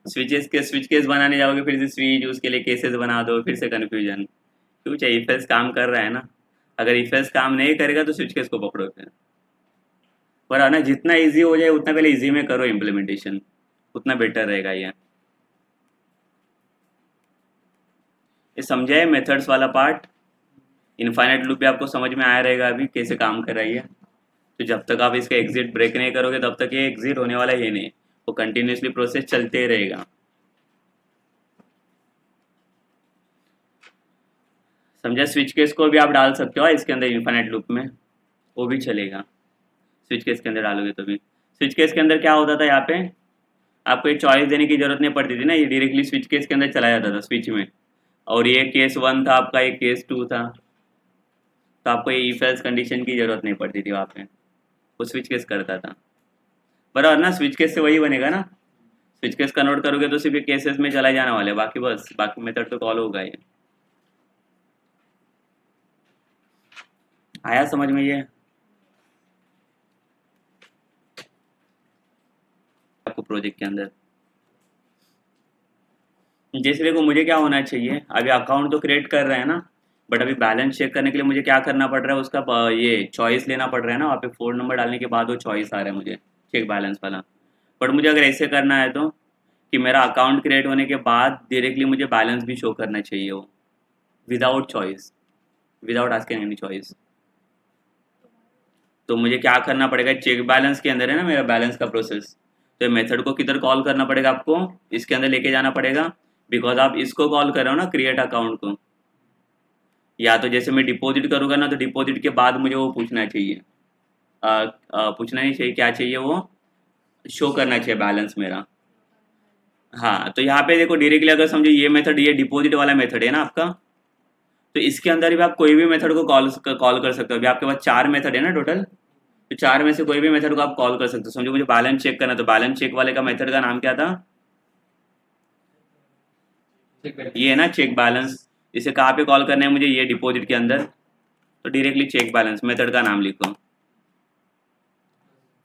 स्विच केस बनाने जाओगे, फिर से स्विच, उसके लिए केसेस बना दो, फिर से कन्फ्यूजन। क्यों चाहिए, इफ एल्स काम कर रहा है ना। अगर इफ एल्स काम नहीं करेगा तो स्विच केस को पकड़ो फिर। पर है ना, जितना इजी हो जाए उतना पहले इजी में करो इम्प्लीमेंटेशन, उतना बेटर रहेगा ये समझा है मेथड्स वाला पार्ट। इनफाइनाइट लूप भी आपको समझ में आया रहेगा अभी कैसे काम कर रही है। तो जब तक आप इसका एग्जिट ब्रेक नहीं करोगे तब तक ये एग्जिट होने वाला ही नहीं, वो कंटिन्यूसली प्रोसेस चलते ही रहेगा। समझा, स्विच केस को भी आप डाल सकते हो इसके अंदर इनफाइनाइट लूप में, वो भी चलेगा। स्विच केस के अंदर डालोगे तो भी। स्विच केस के अंदर क्या होता था, यहाँ पे आपको एक चॉइस देने की जरूरत नहीं पड़ती थी ना, ये डायरेक्टली स्विच केस के अंदर चला जाता था स्विच में। और ये केस 1 था आपका, ये केस 2 था, तो आपको ये इफ एल्स कंडीशन की जरूरत नहीं पड़ती थी वहाँ पे, वो स्विच केस करता था। बराबर ना, स्विच केस से वही बनेगा ना। स्विच केस कन्वर्ट करोगे तो सिर्फ केसेस में चला जाने वाले, बाकी बस बाकी मेथड तो कॉल होगा ये। आया समझ में ये आपको प्रोजेक्ट के अंदर। जैसे देखो मुझे क्या होना चाहिए, अभी अकाउंट तो क्रिएट कर रहे हैं ना, बट अभी बैलेंस चेक करने के लिए मुझे क्या करना पड़ रहा है, उसका ये चॉइस लेना पड़ रहा है ना, वहाँ पे 4 नंबर डालने के बाद वो चॉइस आ रहा है मुझे चेक बैलेंस वाला। बट मुझे अगर ऐसे करना है तो, कि मेरा अकाउंट क्रिएट होने के बाद डायरेक्टली मुझे बैलेंस भी शो करना चाहिए वो, without choice, without asking any choice. तो मुझे क्या करना पड़ेगा, चेक बैलेंस के अंदर है ना मेरा बैलेंस का प्रोसेस, तो मेथड को किधर कॉल करना पड़ेगा आपको, इसके अंदर लेके जाना पड़ेगा, बिकॉज आप इसको कॉल कर रहे हो ना क्रिएट अकाउंट को। या तो जैसे मैं डिपॉजिट करूँगा ना, तो डिपॉजिट के बाद मुझे वो पूछना चाहिए, पूछना नहीं चाहिए, क्या चाहिए वो, शो करना चाहिए बैलेंस मेरा। हाँ, तो यहाँ पे देखो डायरेक्टली अगर समझो ये मेथड, ये डिपॉजिट वाला मेथड है ना आपका, तो इसके अंदर भी आप कोई भी मेथड को कॉल कॉल कर सकते हो। अभी आपके पास 4 मेथड है ना टोटल, तो 4 में से कोई भी मेथड को आप कॉल कर सकते हो। समझो मुझे बैलेंस चेक करना, तो बैलेंस चेक वाले का मेथड का नाम क्या था, ये है ना चेक बैलेंस। इसे कहाँ पे कॉल करना है मुझे, ये डिपॉजिट के अंदर, तो डायरेक्टली चेक बैलेंस मेथड का नाम लिखो।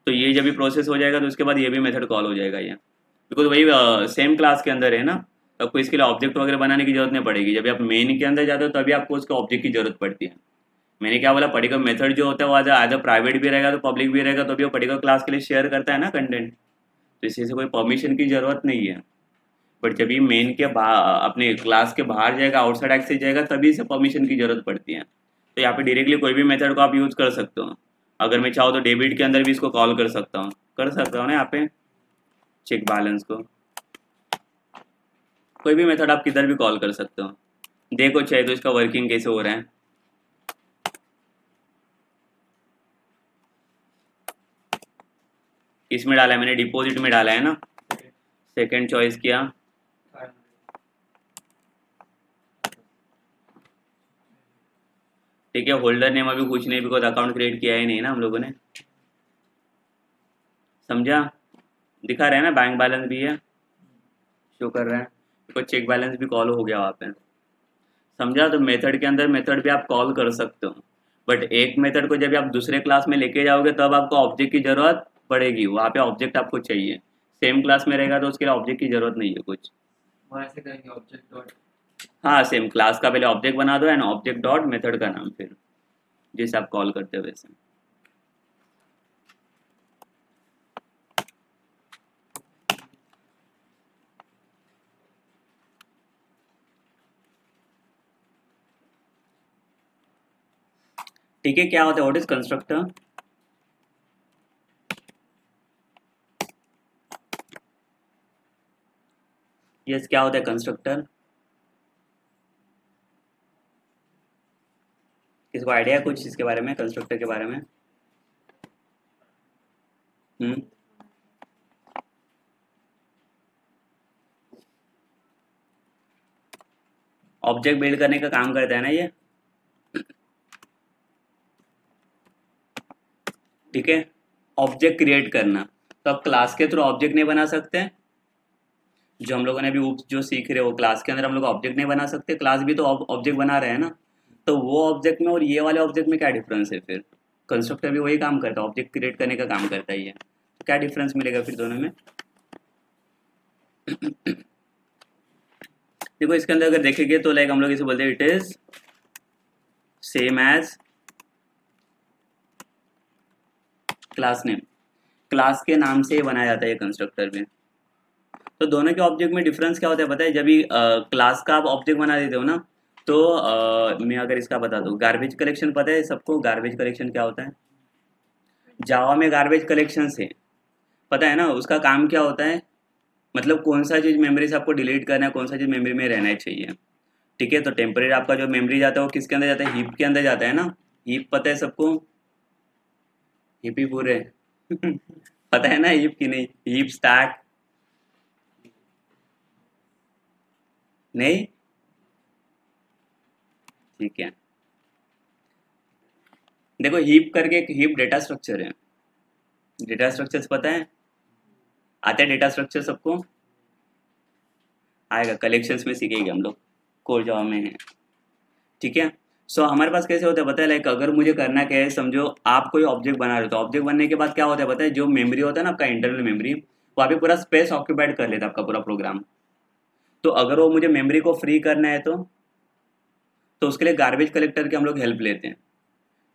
तो ये जब भी प्रोसेस हो जाएगा तो उसके बाद ये भी मेथड कॉल हो जाएगा ये, बिकॉज वही सेम क्लास के अंदर है ना, तो आपको इसके लिए ऑब्जेक्ट वगैरह बनाने की जरूरत नहीं पड़ेगी। जब आप मेन के अंदर जाते हो तभी आपको उसके ऑब्जेक्ट की जरूरत पड़ती है। मैंने क्या बोला, पर्टिकुलर मेथड जो होता है वो एज प्राइवेट भी रहेगा तो पब्लिक भी रहेगा, तो भी वो पर्टिकुलर क्लास के लिए शेयर करता है ना कंटेंट, तो इसी से कोई परमिशन की जरूरत नहीं है। बट जब ये मेन के अपने क्लास के बाहर जाएगा, आउटसाइड एक्सेस जाएगा, तभी इसे परमिशन की जरूरत पड़ती है। तो यहाँ पे डायरेक्टली कोई भी मेथड को आप यूज कर सकते हो। अगर मैं चाहूँ तो डेबिट के अंदर भी इसको कॉल कर सकता हूँ ना, यहाँ पे चेक बैलेंस को कोई भी मेथड आप किधर भी कॉल कर सकते हो। देखो चाहे तो इसका वर्किंग कैसे हो रहा है। इसमें डाला है मैंने, डिपॉजिट में डाला है ना, सेकंड चॉइस किया, ठीक है। होल्डर नेम अभी कुछ नहीं, बिकॉज अकाउंट क्रिएट किया ही नहीं ना हम लोगों ने, समझा। दिखा रहा है ना, बैंक बैलेंस भी है, शो कर रहा है, बिकॉज चेक बैलेंस भी कॉल हो गया वहाँ पे, समझा। तो मेथड के अंदर मेथड भी आप कॉल कर सकते हो, बट एक मेथड को जब आप दूसरे क्लास में लेके जाओगे तब आपको ऑब्जेक्ट की जरूरत पड़ेगी, वहाँ पे ऑब्जेक्ट आपको चाहिए। सेम क्लास में रहेगा तो उसके लिए ऑब्जेक्ट की जरूरत नहीं है कुछ। वहाँ से करेंगे ऑब्जेक्ट डॉट। हाँ, सेम क्लास का पहले ऑब्जेक्ट बना दो एंड ऑब्जेक्ट डॉट मेथड का नाम, फिर जैसे आप कॉल करते हो वैसे। ठीक है, क्या होता है, व्हाट इज कंस्ट्रक्टर। यस, क्या होता है कंस्ट्रक्टर, किसको आइडिया कुछ इसके बारे में, कंस्ट्रक्टर के बारे में। हम्म, ऑब्जेक्ट बिल्ड करने का काम करता है ना ये, ठीक है। ऑब्जेक्ट क्रिएट करना, तो आप क्लास के थ्रू ऑब्जेक्ट नहीं बना सकते। जो हम लोगों ने अभी जो सीख रहे हो, क्लास के अंदर हम लोग ऑब्जेक्ट नहीं बना सकते, क्लास भी तो ऑब्जेक्ट बना रहे हैं ना। तो वो ऑब्जेक्ट में और ये वाले ऑब्जेक्ट में क्या डिफरेंस है फिर, कंस्ट्रक्टर भी वही काम करता है, ऑब्जेक्ट क्रिएट करने का काम करता है ये, तो क्या डिफरेंस मिलेगा फिर दोनों में। देखो इसके अंदर अगर देखेंगे तो लाइक हम लोग इसे बोलते हैं, it is same as class name, class के नाम से बनाया जाता है ये कंस्ट्रक्टर भी। तो दोनों के ऑब्जेक्ट में डिफरेंस क्या होता है पता है, जब भी क्लास का आप ऑब्जेक्ट बना देते हो ना, तो मैं अगर इसका बता दूँ, गार्बेज कलेक्शन पता है सबको, गार्बेज कलेक्शन क्या होता है, जावा में गार्बेज कलेक्शन से पता है ना, उसका काम क्या होता है, मतलब कौन सा चीज़ मेमोरी से आपको डिलीट करना है, कौन सा चीज़ मेमोरी में रहना चाहिए, ठीक है। तो टेम्परेरी आपका जो मेमोरी जाता है वो किसके अंदर जाता है, हीप के अंदर जाता है ना, हीप पता है सबको, हीप ही पूरे पता है ना हीप की नहीं, हीप स्टैक नहीं, ठीक है। देखो हीप करके एक हीप डेटा स्ट्रक्चर है, डेटा स्ट्रक्चर्स पता है, आता है डेटा स्ट्रक्चर सबको, आएगा कलेक्शंस में सीखेंगे हम लोग, कोर जावा में है, ठीक है। सो हमारे पास कैसे होता है पता है, लाइक अगर मुझे करना क्या है, समझो आप कोई ऑब्जेक्ट बना रहे हो, तो ऑब्जेक्ट बनने के बाद क्या होता है पता है, जो मेमोरी होता है ना आपका इंटरनल मेमोरी, वहाँ पे पूरा स्पेस ऑक्यूपाइड कर लेता है आपका पूरा प्रोग्राम। तो अगर वो मुझे मेमोरी को फ्री करना है तो उसके लिए गार्बेज कलेक्टर की हम लोग हेल्प लेते हैं।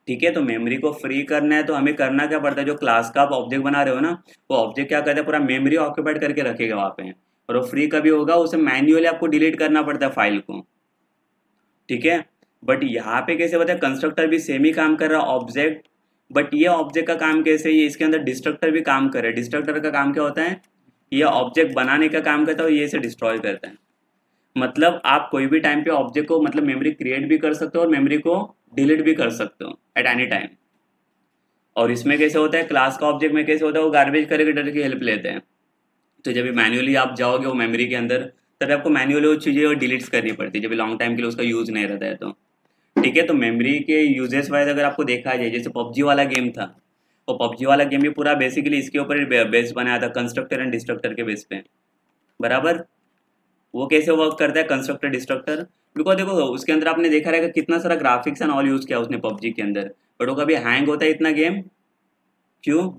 ठीक है, तो मेमोरी को फ्री करना है तो हमें करना क्या पड़ता है, जो क्लास का आप ऑब्जेक्ट बना रहे हो ना, वो ऑब्जेक्ट क्या करता है, पूरा मेमोरी ऑक्यूपाइड करके रखेगा वहाँ पे, और वो फ्री कभी होगा उसे मैन्युअली आपको डिलीट करना पड़ता है फाइल को। ठीक है, बट यहाँ पे कैसे होता है, कंस्ट्रक्टर भी सेम ही काम कर रहा है ऑब्जेक्ट, बट ये ऑब्जेक्ट का काम कैसे, ये इसके अंदर डिस्ट्रक्टर भी काम करे। डिस्ट्रक्टर का काम क्या होता है, ये ऑब्जेक्ट बनाने का काम करता है और ये इसे डिस्ट्रॉय करता है। मतलब आप कोई भी टाइम पे ऑब्जेक्ट को मतलब मेमोरी क्रिएट भी कर सकते हो और मेमोरी को डिलीट भी कर सकते हो एट एनी टाइम। और इसमें कैसे होता है, क्लास का ऑब्जेक्ट में कैसे होता है, वो गार्बेज कलेक्टर की हेल्प लेते हैं। तो जब मैन्युअली आप जाओगे वो मेमोरी के अंदर, तब आपको मैन्युअली वो चीज़ें डिलीट्स करनी पड़ती है जब लॉन्ग टाइम के लिए उसका यूज़ नहीं रहता है तो। ठीक है, तो मेमोरी के यूजेस वाइज अगर आपको देखा जाए, जैसे पबजी वाला गेम था, वो पबजी वाला गेम भी पूरा बेसिकली इसके ऊपर बेस बनाया था, कंस्ट्रक्टर एंड डिस्ट्रक्टर के बेस पे। बराबर, वो कैसे वर्क करता है कंस्ट्रक्टर डिस्ट्रक्टर, बिकॉज देखो उसके अंदर आपने देखा रहेगा कितना सारा ग्राफिक्स एंड ऑल यूज किया उसने पबजी के अंदर, बट वो कभी हैंग होता है इतना गेम क्यों?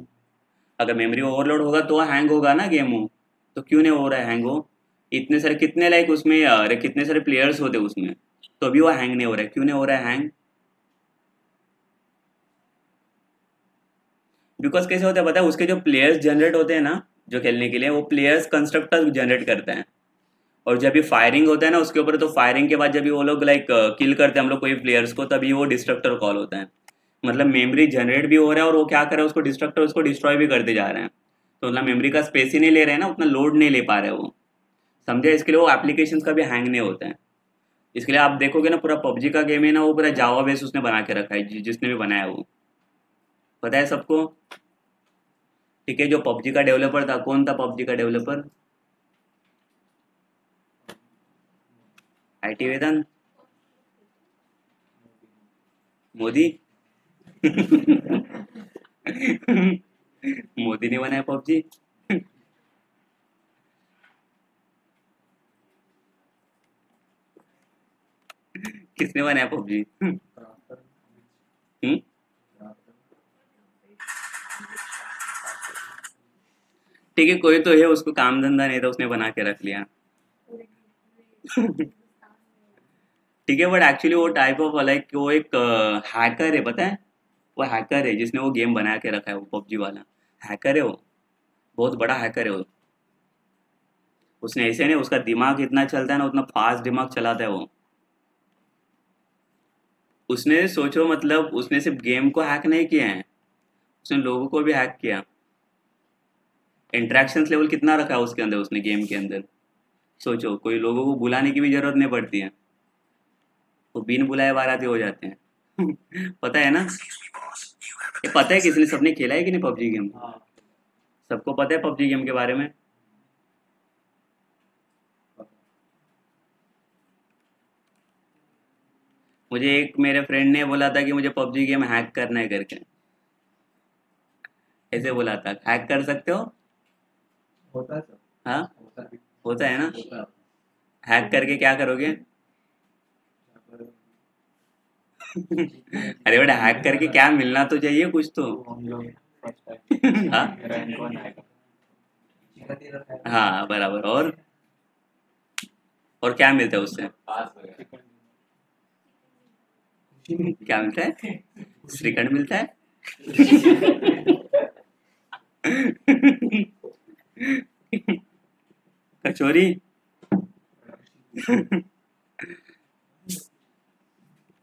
अगर मेमोरी ओवरलोड होगा तो हैंग होगा ना गेम वो, तो क्यों नहीं हो रहा है हैंग वो? इतने सारे कितने लाइक उसमें अरे कितने सारे प्लेयर्स होते उसमें, तो अभी वो हैंग नहीं हो रहा है, क्यों नहीं हो रहा है हैंग? बिकॉज कैसे होता है पता है, उसके जो प्लेयर्स जनरेट होते हैं ना जो खेलने के लिए, वो प्लेयर्स कंस्ट्रक्टर जनरेट करते हैं। और जब भी फायरिंग होता है ना उसके ऊपर, तो फायरिंग के बाद जब भी वो लोग लाइक किल करते हैं हम लोग कोई प्लेयर्स को, तभी वो डिस्ट्रक्टर कॉल होता है। मतलब मेमोरी जनरेट भी हो रहा है और वो क्या कर रहा है, उसको डिस्ट्रक्टर उसको डिस्ट्रॉय भी करते जा रहे हैं। तो मतलब मेमोरी का स्पेस ही नहीं ले रहे हैं ना, उतना लोड नहीं ले पा रहे वो, समझे? इसके लिए वो एप्लीकेशन का भी हैंग नहीं होता है। इसके लिए आप देखोगे ना पूरा पबजी का गेम है ना, वो पूरा जावा बेस उसने बना के रखा है, जिसने भी बनाया वो, पता है सबको। ठीक है, जो पबजी का डेवलपर था, कौन था पबजी का डेवलपर? IT वेदन, मोदी। मोदी ने बनाया पबजी। किसने बनाया पबजी? ठीक है, कोई तो है उसको काम धंधा नहीं था, उसने बना के रख लिया। ठीक है, बट एक्चुअली वो टाइप ऑफ लाइक वो एक हैकर है, पता है? वो हैकर है जिसने वो गेम बना के रखा है, वो पबजी वाला हैकर है वो, बहुत बड़ा हैकर है वो। उसने ऐसे नहीं, उसका दिमाग इतना चलता है ना, उतना फास्ट दिमाग चलाता है वो। उसने सोचो मतलब उसने सिर्फ गेम को हैक नहीं किया है, उसने लोगों को भी हैक किया। इंटरेक्शंस लेवल कितना रखा है उसके अंदर उसने गेम के अंदर, सोचो कोई लोगों को बुलाने की भी जरूरत नहीं पड़ती है, वो बिन बुलाए बाराती हो जाते हैं। पता है ना, ये पता है किसने, सबने खेला है कि नहीं पबजी गेम? हाँ सबको पता है पबजी गेम के बारे में? मुझे एक मेरे फ्रेंड ने बोला था कि मुझे पबजी गेम हैक करना है करके, ऐसे बोला था, हैक कर सकते हो? होता है सर, हाँ, होता है, होता है ना। होता है। हैक करके क्या करोगे? अरे बेटा, हैक करके क्या मिलना तो चाहिए कुछ तो। तो हम लोग फर्स्ट हाँ, टाइम रैंक 1 आएगा। हाँ बराबर, और क्या मिलता है उससे? क्या मिलता है? श्रीखंड मिलता है। कचौरी।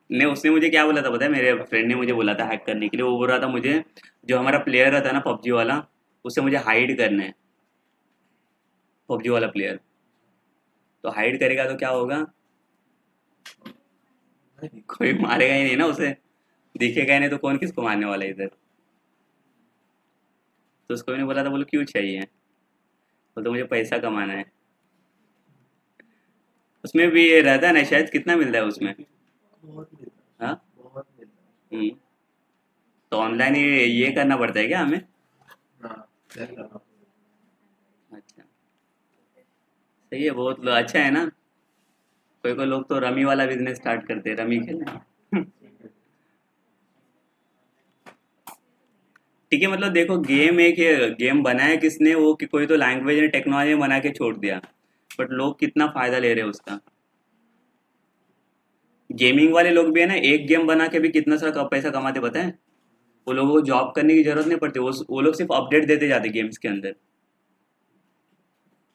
नहीं, उसने मुझे क्या बोला था पता है, मेरे फ्रेंड ने मुझे बोला था हैक करने के लिए, वो बोल रहा था मुझे जो हमारा प्लेयर रहता है ना पबजी वाला, उससे मुझे हाइड करना है, पबजी वाला प्लेयर। तो हाइड करेगा तो क्या होगा, कोई मारेगा ही नहीं ना उसे, दिखेगा ही नहीं तो कौन किसको मारने वाला है इधर। तो उसको मैंने बोला था, बोलो क्यों चाहिए, बोल तो मुझे पैसा कमाना है। उसमें भी ये रहता है ना शायद, कितना मिलता है उसमें? बहुत मिलता हाँ। है, बहुत मिलता हम्म, तो ऑनलाइन ये करना पड़ता है क्या हमें? है। हाँ सही कहा। अच्छा, सही है, बहुत अच्छा है ना। कोई कोई लोग तो रमी वाला बिजनेस स्टार्ट करते हैं, रमी खेलना। ठीक है, मतलब देखो गेम एक गेम बनाया किसने, वो कि कोई तो लैंग्वेज ने टेक्नोलॉजी बना के छोड़ दिया, बट लोग कितना फायदा ले रहे हैं उसका। गेमिंग वाले लोग भी है ना, एक गेम बना के भी कितना सारा पैसा कमाते पता है। वो लोगों को जॉब करने की जरूरत नहीं पड़ती, वो लोग सिर्फ अपडेट देते जाते गेम्स के अंदर,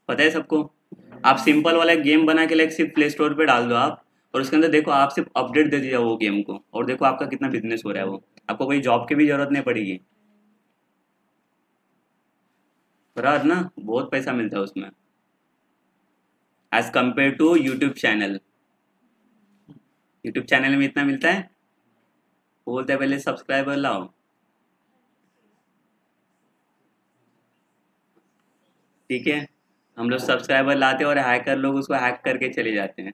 पता है सबको। आप सिंपल वाला गेम बना के लाइक सिर्फ प्ले स्टोर पे डाल दो आप, और उसके अंदर देखो आप सिर्फ अपडेट देते जाओ वो गेम को, और देखो आपका कितना बिजनेस हो रहा है। वो आपको कोई जॉब की भी जरूरत नहीं पड़ेगी, बराबर ना, बहुत पैसा मिलता है उसमें as compare to YouTube channel. YouTube channel में इतना मिलता है, वो बोलते हैं पहले सब्सक्राइबर लाओ, ठीक है। हम लोग सब्सक्राइबर लाते हैं और हैकर लोग उसको हैक करके चले जाते हैं,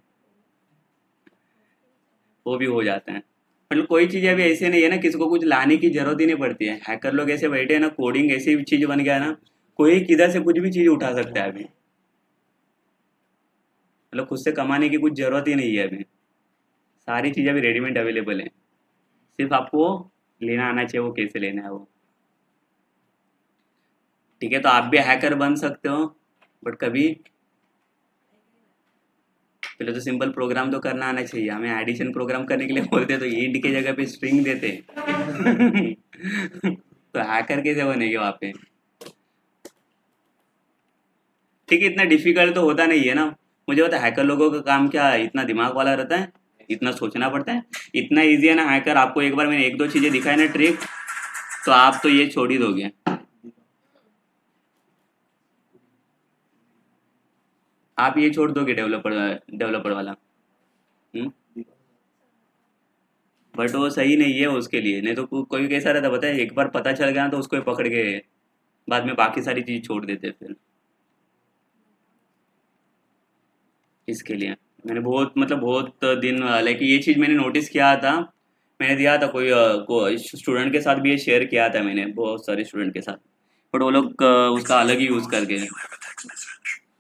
वो भी हो जाता है। मतलब कोई चीज़ अभी ऐसे नहीं है ना, किसी को कुछ लाने की जरूरत ही नहीं पड़ती है। हैकर लोग ऐसे बैठे हैं ना, कोडिंग ऐसी चीज बन गया है ना, कोई किधर से कुछ भी चीज उठा सकता है अभी। मतलब खुद से कमाने की कुछ जरूरत ही नहीं है अभी, सारी चीज़ें अभी रेडीमेड अवेलेबल है, सिर्फ आपको लेना आना चाहिए वो कैसे लेना है वो। ठीक है, तो आप भी हैकर बन सकते हो, बट कभी पहले तो सिंपल प्रोग्राम तो करना आना चाहिए। हमें एडिशन प्रोग्राम करने के लिए बोलते तो ईंट की जगह पे स्ट्रिंग देते तो हैकर कैसे बनेंगे वहाँ पे। ठीक है, इतना डिफिकल्ट तो होता नहीं है ना। मुझे पता है हैकर लोगों का काम क्या है, इतना दिमाग वाला रहता है, इतना सोचना पड़ता है। इतना इजी है ना हैकर, आपको एक बार मैंने एक दो चीजें दिखाई ना ट्रिक, तो आप तो ये छोड़ ही दोगे। आप ये छोड़ दोगे डेवलपर डेवलपर वाला। बट वो सही नहीं है उसके लिए, नहीं तो कोई कैसा रहता पता है, एक बार पता चल गया ना तो उसको ही पकड़ के बाद में बाकी सारी चीज छोड़ देते फिर। इसके लिए मैंने बहुत मतलब बहुत दिन लाइक ये चीज़ मैंने नोटिस किया था। मैंने दिया था कोई स्टूडेंट के साथ भी ये शेयर किया था मैंने, बहुत सारे स्टूडेंट के साथ। बट वो लोग उसका अलग ही यूज़ करके,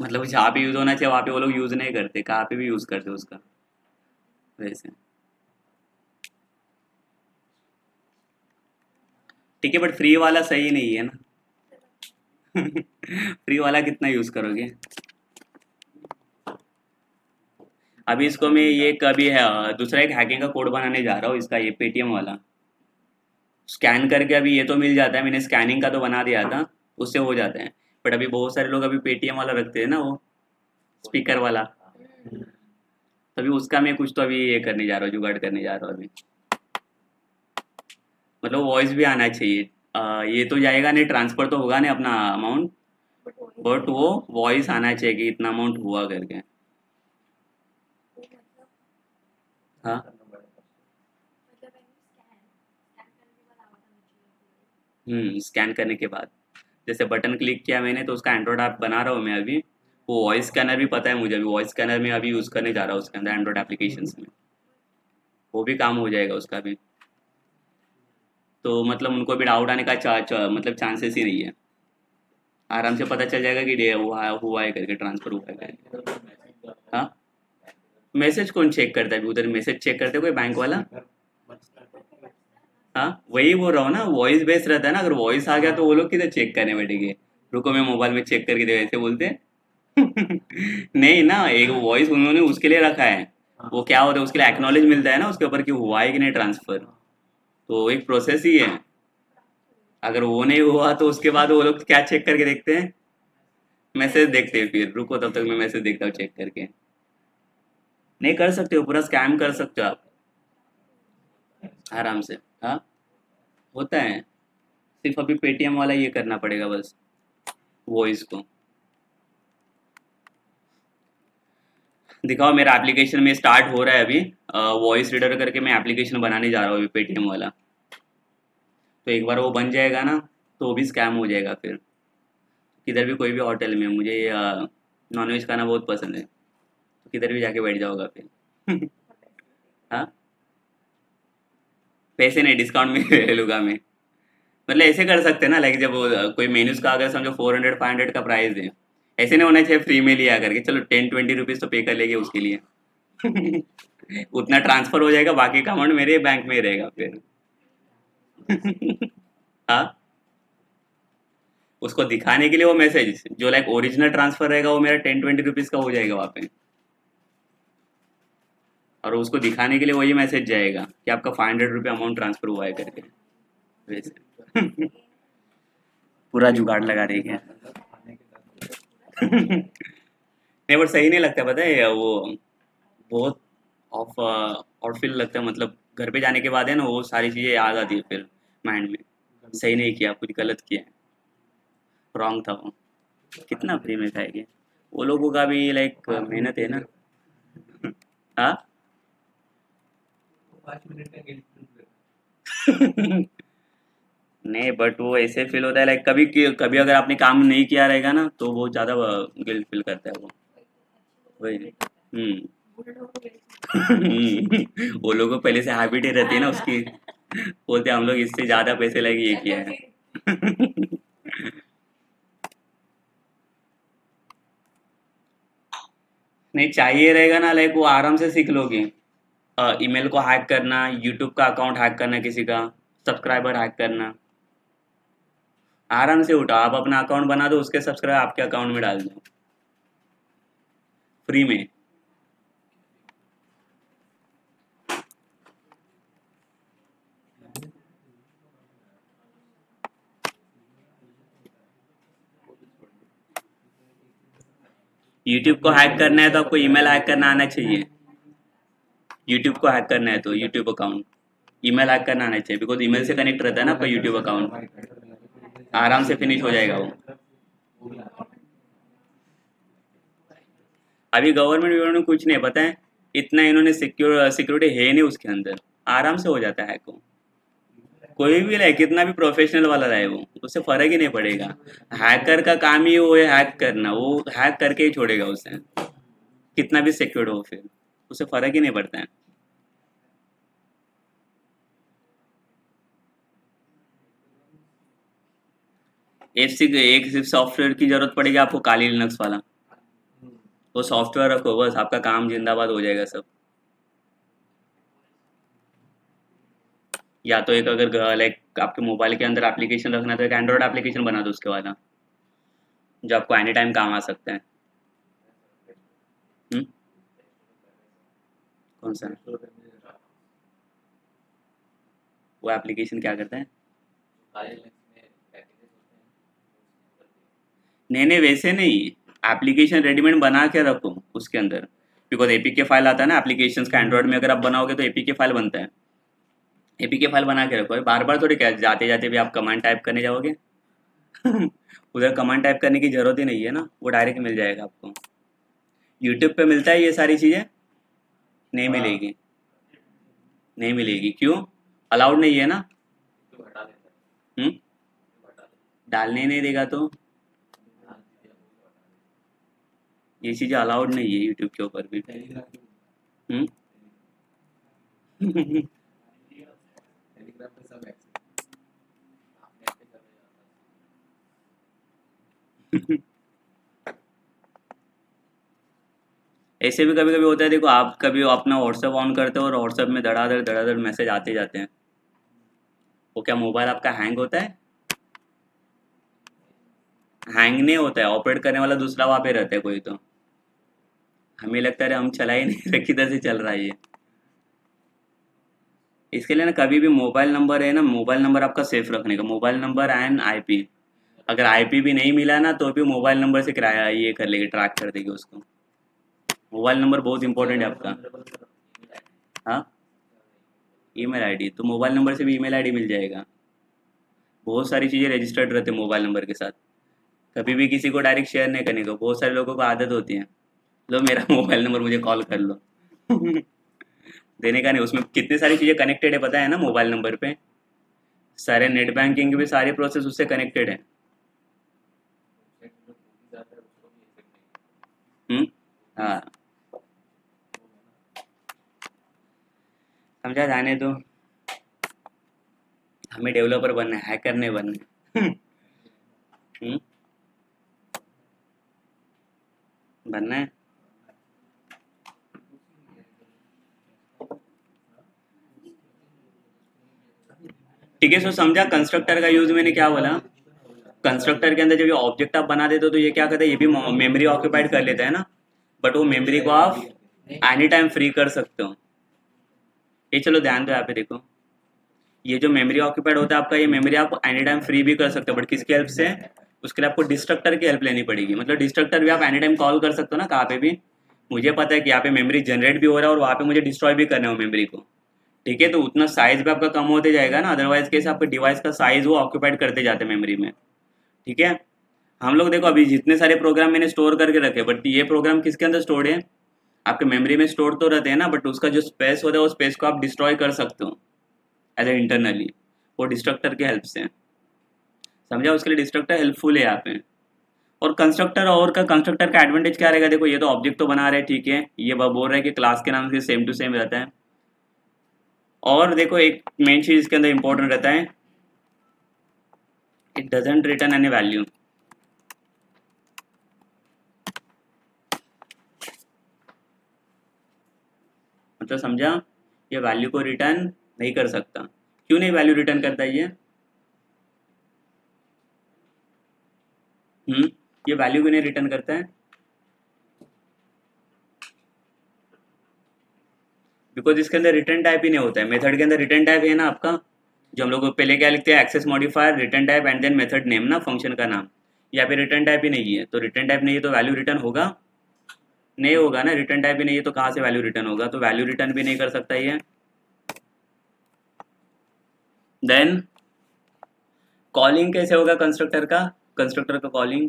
मतलब जहाँ पे यूज़ होना चाहिए वहाँ पे वो लोग यूज़ नहीं करते, कहाँ पे भी यूज़ करते उसका, वैसे। ठीक है, बट फ्री वाला सही नहीं है ना फ्री वाला कितना यूज़ करोगे। अभी इसको मैं ये कभी है दूसरा एक हैकिंग का कोड बनाने जा रहा हूँ इसका, ये पेटीएम वाला स्कैन करके। अभी ये तो मिल जाता है, मैंने स्कैनिंग का तो बना दिया था, उससे हो जाता है। बट अभी बहुत सारे लोग अभी पेटीएम वाला रखते हैं ना, वो स्पीकर वाला। तभी उसका मैं कुछ तो अभी ये करने जा रहा हूँ, जुगाड़ करने जा रहा हूँ अभी। मतलब वॉइस भी आना चाहिए। ये तो जाएगा नहीं, ट्रांसफर तो होगा नहीं अपना अमाउंट, बट वो वॉइस आना चाहिए कि इतना अमाउंट हुआ करके। हाँ। स्कैन करने के बाद जैसे बटन क्लिक किया मैंने तो उसका एंड्रॉयड ऐप बना रहा हूँ मैं अभी। वो वॉइस स्कैनर भी पता है मुझे, अभी वॉइस स्कैनर में अभी यूज़ करने जा रहा हूँ उसके अंदर एंड्रॉयड एप्लीकेशन में, वो भी काम हो जाएगा उसका भी। तो मतलब उनको भी डाउट आने का मतलब चांसेस ही नहीं है, आराम से पता चल जाएगा कि डे हुआ है करके, ट्रांसफर हुआ है करके। हाँ, मैसेज कौन चेक करता है अभी उधर, मैसेज चेक करते हैं कोई बैंक वाला। हाँ, वही बोल रहा हूँ ना, वॉइस बेस्ड रहता है ना, अगर वॉइस आ गया तो वो लोग किधर चेक करने बैठेंगे। रुको मैं मोबाइल में चेक करके दे, ऐसे बोलते हैं नहीं ना, एक वॉइस उन्होंने उसके लिए रखा है। वो क्या होता है उसके लिए एक्नॉलेज मिलता है ना उसके ऊपर कि हुआ है कि नहीं ट्रांसफर, तो एक प्रोसेस ही है। अगर वो नहीं हुआ तो उसके बाद वो लोग क्या चेक करके देखते हैं, मैसेज देखते हैं। फिर रुको तब तक मैं मैसेज देखता हूँ चेक करके। नहीं कर सकते हो, पूरा स्कैम कर सकते हो आप आराम से। हाँ, होता है। सिर्फ अभी पेटीएम वाला ये करना पड़ेगा बस, वॉइस को। दिखाओ मेरा एप्लीकेशन में स्टार्ट हो रहा है अभी, वॉइस रीडर करके मैं एप्लीकेशन बनाने जा रहा हूँ अभी पेटीएम वाला। तो एक बार वो बन जाएगा ना, तो वो भी स्कैम हो जाएगा फिर। किधर भी कोई भी होटल में, मुझे नॉनवेज खाना बहुत पसंद है, तो किधर भी जाके बैठ जाओगा फिर हाँ, पैसे नहीं, डिस्काउंट में ले लूँगा मैं। मतलब ऐसे कर सकते हैं ना, लाइक जब कोई मेन्यूज का अगर समझो 400 500 का प्राइस है, ऐसे नहीं होना चाहिए फ्री में लिया करके चलो 10 20 रुपीज़ तो पे कर लेंगे उसके लिए उतना ट्रांसफर हो जाएगा, बाकी का अमाउंट मेरे बैंक में ही रहेगा फिर हाँ, उसको दिखाने के लिए वो मैसेज जो लाइक ओरिजिनल ट्रांसफर रहेगा वो मेरा 10-20 रुपीज का हो जाएगा वहाँ पे, और उसको दिखाने के लिए वही मैसेज जाएगा कि आपका 500 रुपये अमाउंट ट्रांसफर हुआ है करके, वैसे पूरा जुगाड़ लगा रही है। खाने के साथ नहीं बट सही नहीं लगता, पता है वो बहुत ऑफ और फील लगता है, मतलब घर पे जाने के बाद है ना वो सारी चीज़ें याद आती है फिर माइंड में, सही नहीं किया, कुछ गलत किया, रॉन्ग था वो, कितना फ्री में खाएंगे, वो लोगों का भी लाइक मेहनत है ना। हाँ। 5 मिनट का गिल्ट नहीं बट वो ऐसे फील होता है लाइक कभी कभी अगर आपने काम नहीं किया रहेगा ना तो वो ज़्यादा गिल्ट फील करता है वो, वही। हम्म। वो लोगों को पहले से हैबिट ही रहती है ना उसकी, बोलते हैं हम लोग इससे ज़्यादा पैसे लगे ये किया है। नहीं चाहिए रहेगा ना लाइक वो आराम से सीख लोगे, ईमेल को हैक करना, यूट्यूब का अकाउंट हैक करना, किसी का सब्सक्राइबर हैक करना, आराम से उठाओ, आप अपना अकाउंट बना दो, उसके सब्सक्राइबर आपके अकाउंट में डाल दो फ्री में। यूट्यूब को हैक करना है तो आपको ईमेल हैक करना आना चाहिए, यूट्यूब को हैक करना है तो यूट्यूब अकाउंट, ईमेल हैक करना आना चाहिए, बिकॉज ईमेल से कनेक्ट रहता है ना आपका यूट्यूब अकाउंट, आराम से फिनिश हो जाएगा वो। अभी गवर्नमेंट में कुछ नहीं पता है, इतना इन्होंने सिक्योरिटी है नहीं उसके अंदर, आराम से हो जाता है हैक वो, कोई भी रहे कितना भी प्रोफेशनल वाला रहे वो, उससे फर्क ही नहीं पड़ेगा, हैकर का काम ही वो है हैक करना, वो हैक करके ही छोड़ेगा उसे, कितना भी सिक्योर हो फिर उससे फर्क ही नहीं पड़ता है। एक सिर्फ सॉफ्टवेयर की जरूरत पड़ेगी आपको, काली लिनक्स वाला, वो सॉफ्टवेयर रखो बस, आपका काम जिंदाबाद हो जाएगा सब। या तो एक अगर लाइक आपके मोबाइल के अंदर एप्लीकेशन रखना तो एक एंड्रॉयड एप्लीकेशन बना दो उसके वाला, जो आपको एनी टाइम काम आ सकता है। हम्म? कौन सा? वो एप्लीकेशन क्या करता है? नहीं नहीं वैसे नहीं, एप्लीकेशन रेडीमेड बना के रखो उसके अंदर, बिकॉज एपीके फाइल आता है ना एप्लीकेशन का, एंड्रॉयड में अगर आप बनाओगे तो एपीके फाइल बनता है, एपीके फाइल बना के रखो, बार बार थोड़ी क्या जाते जाते भी आप कमांड टाइप करने जाओगे। उधर कमांड टाइप करने की जरूरत ही नहीं है ना, वो डायरेक्ट मिल जाएगा आपको, यूट्यूब पे मिलता है ये सारी चीज़ें, नहीं मिलेगी, नहीं मिलेगी, क्यों? अलाउड नहीं है ना। हम्म? डालने ही नहीं देगा तो, ये चीज़ें अलाउड नहीं है यूट्यूब के ऊपर भी। हम्म? टेलीग्राम पे सब एक्सेस ऐसे भी कभी कभी होता है, देखो आप कभी अपना व्हाट्सएप ऑन करते हो और व्हाट्सएप में धड़ाधड़ मैसेज आते जाते हैं, वो क्या मोबाइल आपका हैंग होता है? हैंग नहीं होता है, ऑपरेट करने वाला दूसरा वहाँ पे रहता है कोई तो, हमें लगता है अरे हम चला ही नहीं रहे, किधर से चल रहा है ये। इसके लिए ना कभी भी मोबाइल नंबर है ना, मोबाइल नंबर आपका सेफ रखने का, मोबाइल नंबर एंड आईपी, अगर आईपी भी नहीं मिला ना तो भी मोबाइल नंबर से किराया ये कर लेगी, ट्रैक कर देगी उसको, मोबाइल नंबर बहुत इंपॉर्टेंट है आपका। हाँ, ईमेल आईडी तो मोबाइल नंबर से भी ईमेल आईडी मिल जाएगा, बहुत सारी चीज़ें रजिस्टर्ड रहते हैं मोबाइल नंबर के साथ, कभी भी किसी को डायरेक्ट शेयर नहीं करने को, बहुत सारे लोगों को आदत होती है, लो मेरा मोबाइल नंबर मुझे कॉल कर लो। देने का नहीं, उसमें कितनी सारी चीज़ें कनेक्टेड है पता है ना मोबाइल नंबर पे, सारे नेट बैंकिंग के भी सारे प्रोसेस उससे कनेक्टेड है। हम्म? हाँ, समझा, जाने दो, हमें डेवलपर बनना है, हैकर नहीं बनना है। हम्म? बनना है। ठीक है, सो समझा कंस्ट्रक्टर का यूज मैंने क्या बोला, कंस्ट्रक्टर के अंदर जब ये ऑब्जेक्ट आप बना देते हो तो ये क्या करता है, ये भी मेमोरी ऑक्यूपाइड कर लेता है ना, बट वो मेमोरी को आप एनी टाइम फ्री कर सकते हो। ये चलो ध्यान दो यहाँ पे देखो, ये जो मेमोरी ऑक्यूपाइड होता है आपका, ये मेमोरी आप एनी टाइम फ्री भी कर सकते हो, बट किसकी हेल्प से? उसके लिए आपको डिस्ट्रक्टर की हेल्प लेनी पड़ेगी। मतलब डिस्ट्रक्टर भी आप एनी टाइम कॉल कर सकते हो ना, कहाँ पे भी। मुझे पता है कि यहाँ पे मेमोरी जनरेट भी हो रहा है और वहाँ पे मुझे डिस्ट्रॉय भी करना है वो मेमोरी को, ठीक है, तो उतना साइज भी आपका कम होते जाएगा ना, अदरवाइज कैसे आपके डिवाइस का साइज वो ऑक्यूपाइड करते जाते हैं मेमोरी में, ठीक है। हम लोग देखो अभी जितने सारे प्रोग्राम मैंने स्टोर करके रखे, बट ये प्रोग्राम किसके अंदर स्टोर्ड है? आपके मेमोरी में स्टोर तो रहते हैं ना, बट उसका जो स्पेस होता है वो स्पेस को आप डिस्ट्रॉय कर सकते हो एज ए इंटरनली, वो डिस्ट्रक्टर की हेल्प से। समझा? उसके लिए डिस्ट्रक्टर हेल्पफुल है यहाँ पे। और कंस्ट्रक्टर का एडवांटेज क्या रहेगा? देखो ये तो ऑब्जेक्ट तो बना रहे हैं, ठीक है, ये बोल रहा है कि क्लास के नाम से सेम टू सेम रहता है। और देखो एक मेन चीज इसके अंदर इंपॉर्टेंट रहता है, it doesn't return any value. मतलब समझा, ये वैल्यू को रिटर्न नहीं कर सकता। क्यों नहीं वैल्यू रिटर्न करता है ये? ये वैल्यू क्यों नहीं रिटर्न करता है? बिकॉज इसके अंदर रिटर्न टाइप ही नहीं होता है। मेथड के अंदर रिटर्न टाइप है ना आपका, जो हम लोग पहले क्या लिखते हैं, access modifier return type and then method name ना, फंक्शन का नाम। यहाँ पे रिटर्न टाइप ही नहीं है, तो रिटर्न टाइप नहीं है तो वैल्यू रिटर्न होगा नहीं? होगा ना, रिटर्न टाइप ही नहीं है तो कहाँ से वैल्यू रिटर्न होगा? तो वैल्यू रिटर्न भी नहीं कर सकता ये। देन कॉलिंग कैसे होगा कंस्ट्रक्टर का? कंस्ट्रक्टर का calling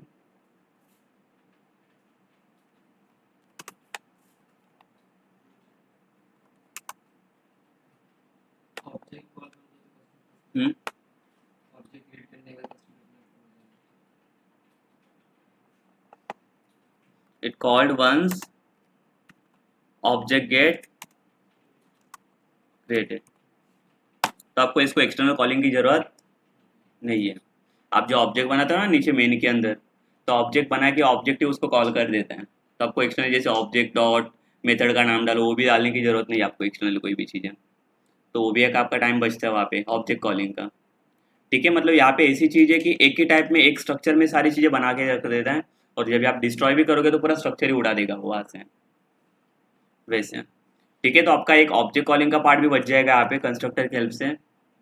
object call hmm object create करने का it called once object get created, तो आपको इसको एक्सटर्नल कॉलिंग की जरूरत नहीं है। आप जो ऑब्जेक्ट बनाते हो ना नीचे मेन के अंदर, तो ऑब्जेक्ट बना के ऑब्जेक्ट ही उसको कॉल कर देता है, तो आपको एक्सटर्नल जैसे ऑब्जेक्ट डॉट मेथड का नाम डालो वो भी डालने की जरूरत नहीं है आपको एक्सटर्नल कोई भी चीज़ें, तो वो भी एक आपका टाइम बचता है वहाँ पे ऑब्जेक्ट कॉलिंग का, ठीक है। मतलब यहाँ पे ऐसी चीज़ है कि एक ही टाइप में एक स्ट्रक्चर में सारी चीज़ें बना के रख देता है, और जब आप डिस्ट्रॉय भी करोगे तो पूरा स्ट्रक्चर ही उड़ा देगा वो वहाँ से, वैसे, ठीक है। तो आपका एक ऑब्जेक्ट कॉलिंग का पार्ट भी बच जाएगा यहाँ पे कंस्ट्रक्टर की हेल्प से।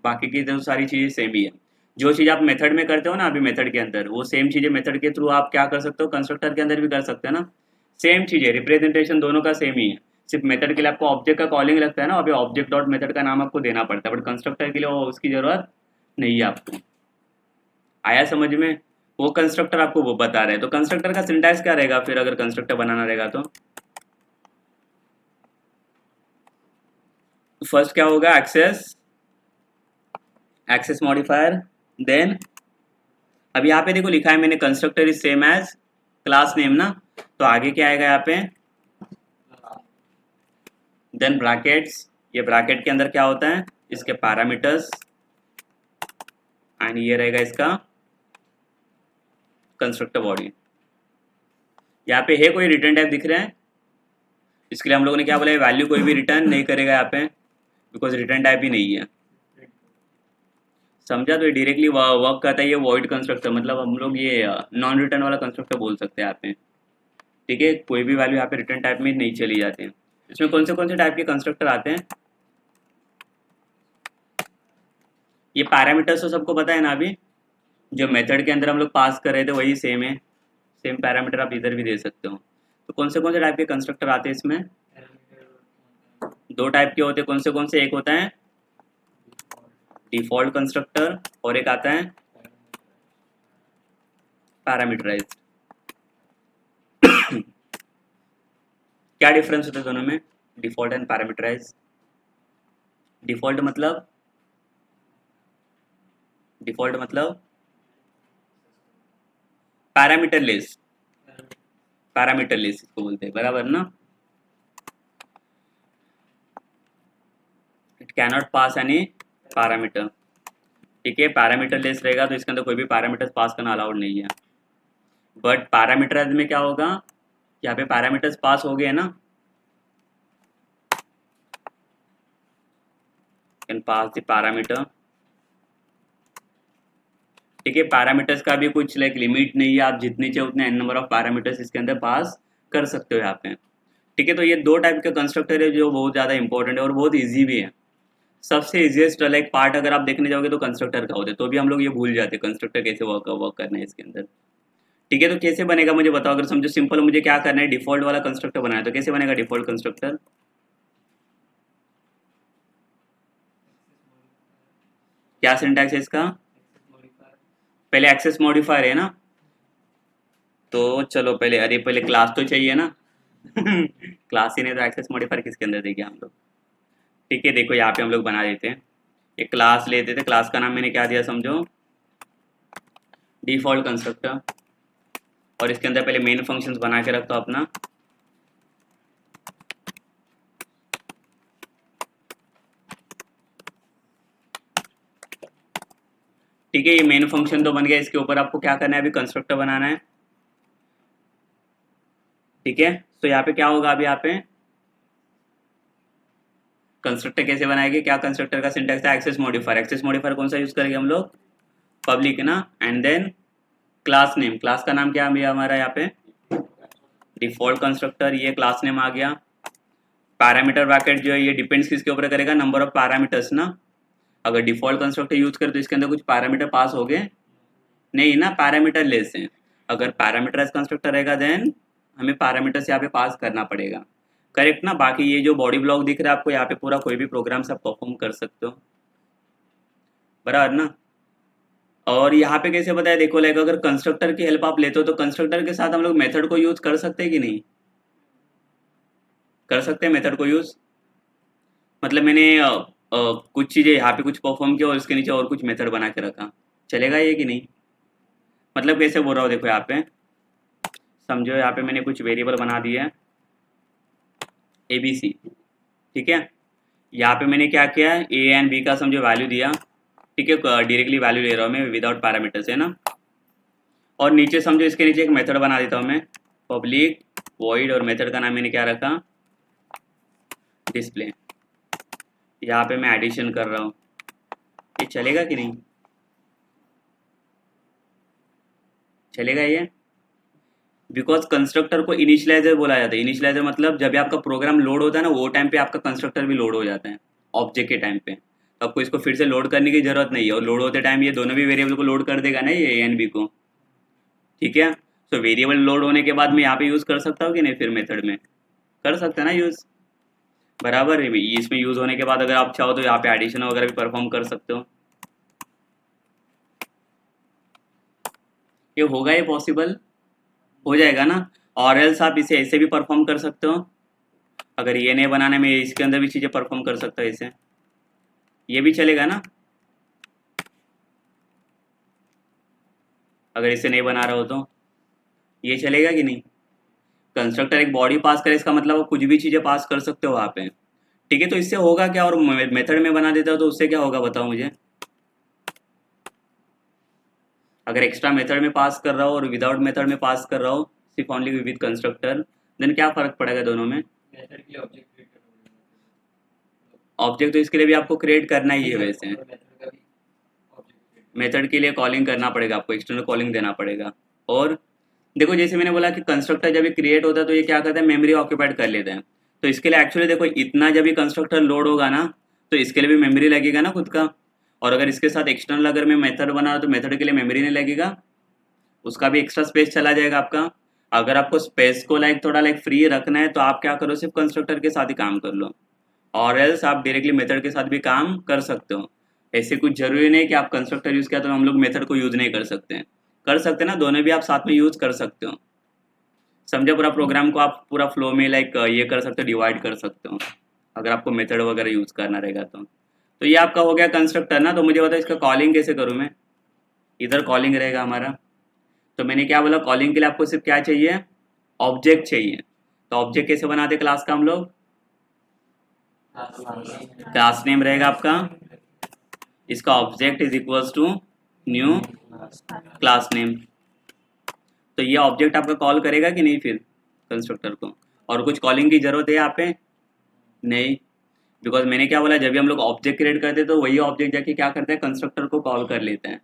बाकी की तो सारी चीज़ें सेम ही है। जो चीज़ आप मेथड में करते हो ना अभी मेथड के अंदर, वो सेम चीज़ें मेथड के थ्रू आप क्या कर सकते हो, कंस्ट्रक्टर के अंदर भी कर सकते हैं ना। सेम चीज़ है, रिप्रेजेंटेशन दोनों का सेम ही है। सिर्फ मेथड के लिए आपको ऑब्जेक्ट का कॉलिंग लगता है ना, अभी ऑब्जेक्ट डॉट मेथड का नाम आपको देना पड़ता है, बट कंस्ट्रक्टर के लिए वो उसकी ज़रूरत नहीं है आपको। आया समझ में? वो कंस्ट्रक्टर आपको वो बता रहे हैं। तो कंस्ट्रक्टर का सिंटैक्स क्या रहेगा फिर अगर कंस्ट्रक्टर बनाना रहेगा तो? फर्स्ट क्या होगा? एक्सेस मॉडिफायर, देन अब यहाँ पे देखो लिखा है मैंने constructor is same as class name ना, तो आगे क्या आएगा यहाँ पे? देन ब्रैकेट्स, ये ब्रैकेट के अंदर क्या होता है? इसके पैरामीटर्स, एंड ये रहेगा इसका कंस्ट्रक्टर बॉडी। यहाँ पे है कोई रिटर्न टाइप दिख रहा है? इसके लिए हम लोगों ने क्या बोला है, वैल्यू कोई भी रिटर्न नहीं करेगा यहाँ पे, बिकॉज रिटर्न टाइप ही नहीं है। समझा? तो ये डायरेक्टली वर्क करता है ये वॉइड कंस्ट्रक्टर, मतलब हम लोग ये नॉन रिटर्न वाला कंस्ट्रक्टर बोल सकते हैं यहाँ पे, ठीक है। कोई भी वैल्यू यहाँ पे रिटर्न टाइप में नहीं चली जाती है। इसमें कौन से टाइप के कंस्ट्रक्टर आते हैं? ये पैरामीटर्स तो सबको पता है ना अभी, जो मेथड के अंदर हम लोग पास कर रहे थे वही सेम है, सेम पैरामीटर आप इधर भी दे सकते हो। तो कौन से टाइप के कंस्ट्रक्टर आते हैं इसमें? दो टाइप के होते हैं, कौन से? एक होता है डिफॉल्ट कंस्ट्रक्टर और एक आता है पैरामीटराइज्ड। क्या डिफरेंस होता है दोनों में, डिफॉल्ट एंड पैरामीटराइज? डिफॉल्ट मतलब पैरामीटरलेस, पैरामीटरलेस इसको बोलते हैं, बराबर ना। It cannot pass any parameter, ठीक है। पैरामीटरलेस रहेगा तो इसके अंदर कोई भी पैरामीटर्स पास करना अलाउड नहीं है। बट पैरामीटराइज में क्या होगा, यहाँ पे पैरामीटर्स पास हो गए ना, कैन पास द पैरामीटर, ठीक है, पैरामीटर्स का भी कुछ लाइक लिमिट नहीं है, आप जितने चाहे उतने n नंबर ऑफ पैरामीटर्स इसके अंदर पास कर सकते हो यहाँ पे। ठीक है, तो ये दो टाइप के कंस्ट्रक्टर है जो बहुत ज़्यादा इंपॉर्टेंट है और बहुत ईजी भी है। सबसे इजीएस्ट लाइक पार्ट अगर आप देखने जाओगे तो कंस्ट्रक्टर का होता है, तो भी हम लोग ये भूल जाते हैं कंस्ट्रक्टर कैसे वर्क करना है इसके अंदर। ठीक है, तो कैसे बनेगा मुझे बताओ, अगर समझो सिंपल मुझे क्या करना है, डिफॉल्ट वाला कंस्ट्रक्टर बनाया, तो कैसे बनेगा डिफॉल्ट कंस्ट्रक्टर? क्या सिंटैक्स है इसका? पहले एक्सेस मॉडिफायर है ना, तो चलो पहले, अरे पहले क्लास तो चाहिए ना क्लास ही नहीं तो एक्सेस मॉडिफायर किसके अंदर देंगे हम लोग। ठीक है, देखो यहाँ पे हम लोग बना देते हैं, एक क्लास लेते थे, क्लास का नाम मैंने क्या दिया समझो, डिफॉल्ट कंस्ट्रक्टर, और इसके अंदर पहले मेन फंक्शंस बना के रखता हूँ अपना। ठीक है, ये मेन फंक्शन तो बन गया, इसके ऊपर आपको क्या करना है, अभी कंस्ट्रक्टर बनाना है। ठीक है, तो यहाँ पे क्या होगा, अभी यहाँ पे कंस्ट्रक्टर कैसे बनाएंगे, क्या कंस्ट्रक्टर का सिंटैक्स है, एक्सेस मॉडिफायर। एक्सेस मॉडिफायर कौन सा यूज करेंगे हम लोग, पब्लिक ना, and then class name, class का नाम क्या है हमारा यहाँ पे, डिफॉल्ट कंस्ट्रक्टर, ये क्लास नेम आ गया। पैरामीटर ब्रैकेट जो है ये डिपेंड्स किसके ऊपर करेगा, नंबर ऑफ पैरामीटर्स ना। अगर डिफॉल्ट कंस्ट्रक्टर यूज करें तो इसके अंदर कुछ पैरामीटर पास हो गए नहीं ना, पैरामीटर लेस हैं। अगर पैरामीटराइज कंस्ट्रक्टर रहेगा देन हमें पैरामीटर्स यहाँ पे पास करना पड़ेगा, करेक्ट ना। बाकी ये जो बॉडी ब्लॉक दिख रहा है आपको यहाँ पे, पूरा कोई भी प्रोग्राम से आप परफॉर्म कर सकते हो, बराबर ना। और यहाँ पे कैसे बताया, देखो लाइक अगर कंस्ट्रक्टर की हेल्प आप लेते हो तो कंस्ट्रक्टर के साथ हम लोग मेथड को यूज कर सकते हैं कि नहीं, कर सकते हैं मेथड को यूज। मतलब मैंने कुछ चीज़ें यहाँ पे कुछ परफॉर्म किया और इसके नीचे और कुछ मेथड बना के रखा, चलेगा ये कि नहीं? मतलब कैसे बोल रहा हूँ, देखो यहाँ पे समझो, यहाँ पे मैंने कुछ वेरिएबल बना दिया है ABC। ठीक है, यहाँ पे मैंने क्या किया है, A एंड B का समझो वैल्यू दिया। ठीक है, डायरेक्टली वैल्यू ले रहा हूँ मैं विदाउट पैरामीटर्स, है ना। और नीचे समझो इसके नीचे एक मेथड बना देता हूँ मैं, पब्लिक वॉइड, और मेथड का नाम मैंने क्या रखा, डिस्प्ले। यहाँ पे मैं एडिशन कर रहा हूँ, ये चलेगा कि नहीं, चलेगा ये? बिकॉज कंस्ट्रक्टर को इनिशियलाइजर बोला जाता है। इनिशियलाइजर मतलब जब भी आपका प्रोग्राम लोड होता है ना, वो टाइम पे आपका कंस्ट्रक्टर भी लोड हो जाता है ऑब्जेक्ट के टाइम पे, तो आपको इसको फिर से लोड करने की जरूरत नहीं है, और लोड होते टाइम ये दोनों भी वेरिएबल को लोड कर देगा ना, ये ए एंड बी को। ठीक है, तो वेरिएबल लोड होने के बाद मैं यहाँ पे यूज़ कर सकता हूँ कि नहीं, फिर मेथड में कर सकते हैं ना यूज़, बराबर है। इसमें यूज़ होने के बाद अगर आप चाहो तो यहाँ पे एडिशन वगैरह भी परफॉर्म कर सकते हो, ये होगा, ये पॉसिबल हो जाएगा ना। और एल्स आप इसे ऐसे भी परफॉर्म कर सकते हो, अगर ये नहीं बनाने में इसके अंदर भी चीज़ें परफॉर्म कर सकते हो ऐसे, ये भी चलेगा ना। अगर इसे नहीं बना रहे हो तो ये चलेगा कि नहीं। कंस्ट्रक्टर एक बॉडी पास करे, इसका मतलब आप कुछ भी चीज़ें पास कर सकते हो वहाँ पे। ठीक है, तो इससे होगा क्या, और मेथड में बना देता हो तो उससे क्या होगा बताओ मुझे। अगर एक्स्ट्रा मेथड में पास कर रहा हो और विदाउट मेथड में पास कर रहा हो, सिर्फ ओनली विद कंस्ट्रक्टर, देन क्या फ़र्क पड़ेगा दोनों में? मेथड के लिए ऑब्जेक्ट क्रिएट करना ऑब्जेक्ट तो इसके लिए भी आपको क्रिएट करना ही है वैसे, मेथड का भी ऑब्जेक्ट क्रिएट मेथड के लिए कॉलिंग करना पड़ेगा आपको, एक्सटर्नल कॉलिंग देना पड़ेगा। और देखो जैसे मैंने बोला कि कंस्ट्रक्टर जब ये क्रिएट होता है तो ये क्या करता है, मेमोरी ऑक्यूपाइड कर लेता है। तो इसके लिए एक्चुअली देखो, इतना जब ये कंस्ट्रक्टर लोड होगा ना, तो इसके लिए भी मेमोरी लगेगा ना खुद का। और अगर इसके साथ एक्सटर्नल अगर मैं मेथड बना तो मेथड के लिए मेमोरी नहीं लगेगा, उसका भी एक्स्ट्रा स्पेस चला जाएगा आपका। अगर आपको स्पेस को लाइक थोड़ा लाइक फ्री रखना है तो आप क्या करो, सिर्फ कंस्ट्रक्टर के साथ ही काम कर लो, और एल्स आप डायरेक्टली मेथड के साथ भी काम कर सकते हो। ऐसे कुछ जरूरी नहीं कि आप कंस्ट्रक्टर यूज़ किया तो हम लोग मेथड को यूज़ नहीं कर सकते हैं, कर सकते हैं ना, दोनों भी आप साथ में यूज़ कर सकते हो। समझो, पूरा प्रोग्राम को आप पूरा फ्लो में लाइक ये कर सकते हो, डिवाइड कर सकते हो, अगर आपको मेथड वगैरह यूज़ करना रहेगा तो ये आपका हो गया कंस्ट्रक्टर ना। तो मुझे बताओ इसका कॉलिंग कैसे करूँ मैं, इधर कॉलिंग रहेगा हमारा, तो मैंने क्या बोला, कॉलिंग के लिए आपको सिर्फ क्या चाहिए, ऑब्जेक्ट चाहिए। तो ऑब्जेक्ट कैसे बनाते क्लास का हम लोग, क्लास नेम रहेगा आपका, इसका object is equals to new class name. तो ये ऑब्जेक्ट आपका कॉल करेगा कि नहीं फिर कंस्ट्रक्टर को, और कुछ कॉलिंग की जरूरत है यहाँ पे नहीं, बिकॉज मैंने क्या बोला, जब भी हम लोग ऑब्जेक्ट क्रिएट करते हैं तो वही ऑब्जेक्ट जाके क्या करते हैं, कंस्ट्रक्टर को कॉल कर लेते हैं।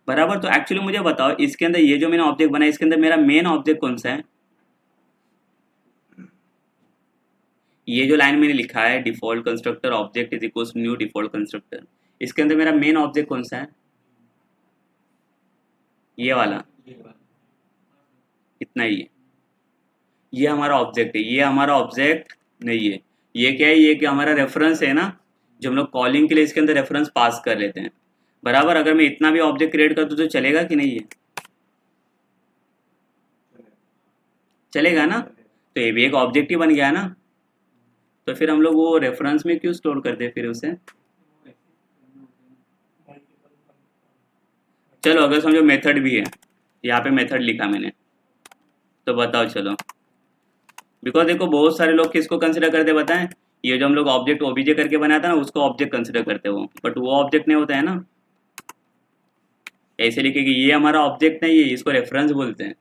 बराबर। तो एक्चुअली मुझे बताओ इसके अंदर ये जो मैंने ऑब्जेक्ट बनाया इसके अंदर मेरा मेन ऑब्जेक्ट कौन सा है? ये जो लाइन मैंने लिखा है default constructor object is equals new default constructor, इसके अंदर मेरा मेन ऑब्जेक्ट कौन सा है? ये वाला, ये बात। इतना ही है। ये हमारा ऑब्जेक्ट है, ये हमारा ऑब्जेक्ट नहीं है। ये क्या है? ये कि हमारा रेफरेंस है ना, जो हम लोग कॉलिंग के लिए इसके अंदर रेफरेंस पास कर लेते हैं। बराबर। अगर मैं इतना भी ऑब्जेक्ट क्रिएट कर दूं तो चलेगा कि नहीं? है चलेगा ना? तो ये भी एक ऑब्जेक्ट ही बन गया ना। तो फिर हम लोग वो रेफरेंस में क्यों स्टोर करते हैं फिर उसे? चलो अगर समझो मेथड भी है, यहाँ पे मेथड लिखा मैंने, तो बताओ चलो। बिकॉज देखो बहुत सारे लोग किसको कंसिडर करते हैं बताएं? ये जो हम लोग ऑब्जेक्ट ओबीजे करके बनाया था ना उसको ऑब्जेक्ट कंसिडर करते हो, बट वो ऑब्जेक्ट नहीं होता है ना। ऐसे लिखे कि ये हमारा ऑब्जेक्ट नहीं है, इसको रेफरेंस बोलते हैं।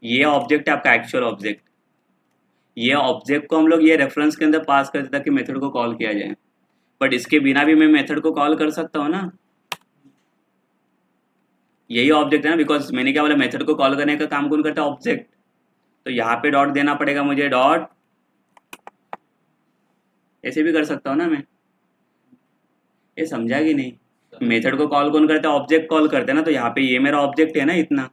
ये ऑब्जेक्ट है आपका एक्चुअल ऑब्जेक्ट। ये ऑब्जेक्ट को हम लोग ये रेफरेंस के अंदर पास करते ताकि मेथड को कॉल किया जाए, बट इसके बिना भी मैं मेथड को कॉल कर सकता हूँ ना। यही ऑब्जेक्ट है ना, बिकॉज मैंने क्या बोला मेथड को कॉल करने का काम कौन करता है? ऑब्जेक्ट। तो यहाँ पे डॉट देना पड़ेगा मुझे, डॉट। ऐसे भी कर सकता हूँ ना मैं। ये समझा कि नहीं? मेथड को कॉल कौन करता है? ऑब्जेक्ट कॉल करते हैं ना। तो यहाँ पे ये मेरा ऑब्जेक्ट है ना, इतना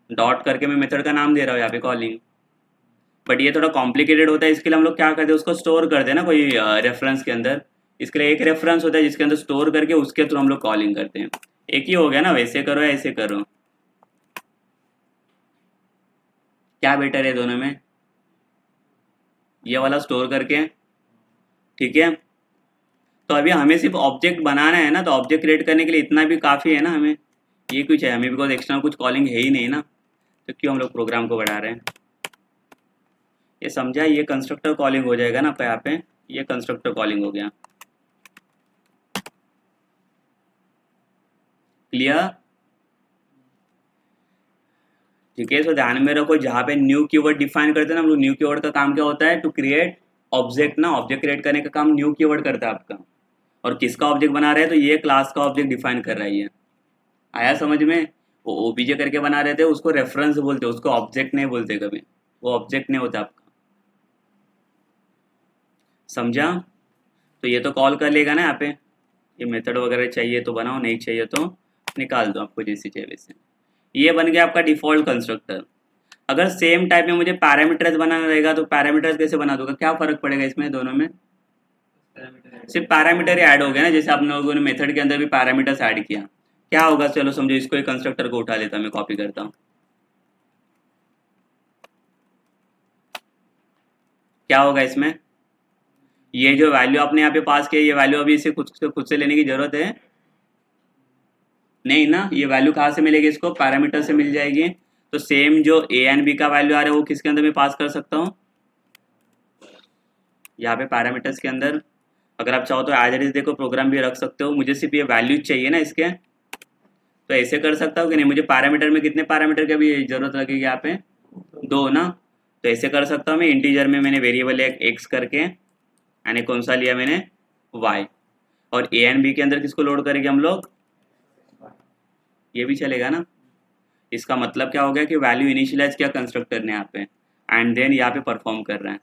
डॉट करके मैं मेथड का नाम दे रहा हूँ यहाँ पे कॉलिंग। बट ये थोड़ा कॉम्प्लिकेटेड होता है, इसके लिए हम लोग क्या करते हैं उसको स्टोर करते हैं ना कोई रेफरेंस के अंदर। इसके लिए एक रेफरेंस होता है जिसके अंदर स्टोर करके उसके थ्रू हम लोग कॉलिंग करते हैं। एक ही हो गया ना, वैसे करो या ऐसे करो, क्या बेटर है दोनों में? ये वाला स्टोर करके, ठीक है। तो अभी हमें सिर्फ ऑब्जेक्ट बनाना है ना, तो ऑब्जेक्ट क्रिएट करने के लिए इतना भी काफ़ी है ना हमें। ये कुछ है हमें, बिकॉज एक्सटर्नल कुछ कॉलिंग है ही नहीं ना, तो क्यों हम लोग प्रोग्राम को बढ़ा रहे हैं? ये समझा? ये कंस्ट्रक्टर कॉलिंग हो जाएगा ना यहाँ पे, ये कंस्ट्रक्टर कॉलिंग हो गया। क्लियर? ठीक है। तो ध्यान में रखो जहाँ पे न्यू कीवर्ड डिफाइन करते हैं ना हम लोग, न्यू कीवर्ड का काम क्या होता है? टू क्रिएट ऑब्जेक्ट ना। ऑब्जेक्ट क्रिएट करने का काम न्यू कीवर्ड करता है आपका। और किसका ऑब्जेक्ट बना रहे हैं? तो ये क्लास का ऑब्जेक्ट डिफाइन कर रहा है ये। आया समझ में? वो ओबीजे करके बना रहे थे उसको रेफरेंस बोलते, उसको ऑब्जेक्ट नहीं बोलते कभी। वो ऑब्जेक्ट नहीं होता आपका। समझा? तो ये तो कॉल कर लेगा ना यहाँ पे। ये मेथड वगैरह चाहिए तो बनाओ, नहीं चाहिए तो निकाल दो, आपको जैसी चाहिए वैसे। ये बन गया आपका डिफॉल्ट कंस्ट्रक्टर। अगर सेम टाइप में मुझे पैरामीटर्स बनाना रहेगा तो पैरामीटर्स कैसे बना दूंगा? क्या फर्क पड़ेगा इसमें दोनों में? सिर्फ पैरामीटर ही ऐड हो गया ना, जैसे आप लोगों ने मेथड के अंदर भी पैरामीटर्स ऐड किया। क्या होगा? चलो समझो इसको एक कंस्ट्रक्टर को उठा लेता हूं, मैं कॉपी करता हूँ। क्या होगा इसमें? ये जो वैल्यू आपने यहाँ पे पास किया, ये वैल्यू अभी इसे खुद से लेने की जरूरत है नहीं ना। ये वैल्यू कहाँ से मिलेगी? इसको पैरामीटर से मिल जाएगी। तो सेम जो ए एंड बी का वैल्यू आ रहा है वो किसके अंदर मैं पास कर सकता हूँ? यहाँ पे पैरामीटर्स के अंदर। अगर आप चाहो तो एज इट इज देखो प्रोग्राम भी रख सकते हो, मुझे सिर्फ ये वैल्यू चाहिए ना इसके। तो ऐसे कर सकता हूँ कि नहीं? मुझे पैरामीटर में कितने पैरामीटर की भी जरूरत लगेगी यहाँ पे? दो ना। तो ऐसे कर सकता हूँ मैं, इंटीजर में मैंने वेरिएबल एक्स करके, यानी कौन सा लिया मैंने? वाई। और ए एंड बी के अंदर किसको लोड करेंगे हम लोग? ये भी चलेगा ना। इसका मतलब क्या हो गया कि वैल्यू इनिशियलाइज किया कंस्ट्रक्टर ने यहाँ पे, एंड देन यहाँ पे परफॉर्म कर रहे हैं।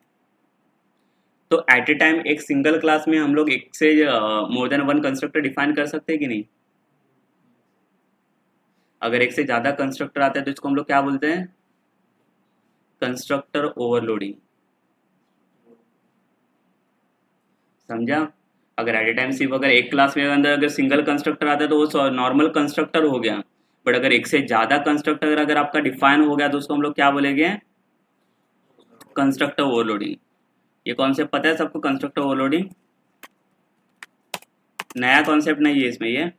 तो एट ए टाइम एक सिंगल क्लास में हम लोग एक से more than one constructor define कर सकते हैं कि नहीं? अगर एक से ज़्यादा कंस्ट्रक्टर आता है तो इसको हम लोग क्या बोलते हैं? Constructor overloading. समझा? अगर एट ए टाइम सिर्फ अगर एक क्लास में अंदर अगर सिंगल कंस्ट्रक्टर आता है तो वो नॉर्मल कंस्ट्रक्टर हो गया। बट अगर एक से ज़्यादा कंस्ट्रक्टर अगर आपका डिफाइन हो गया तो उसको हम लोग क्या बोलेंगे? Constructor overloading. ये कॉन्सेप्ट पता है सबको? कंस्ट्रक्टर ओवरलोडिंग नया कॉन्सेप्ट नहीं है इसमें।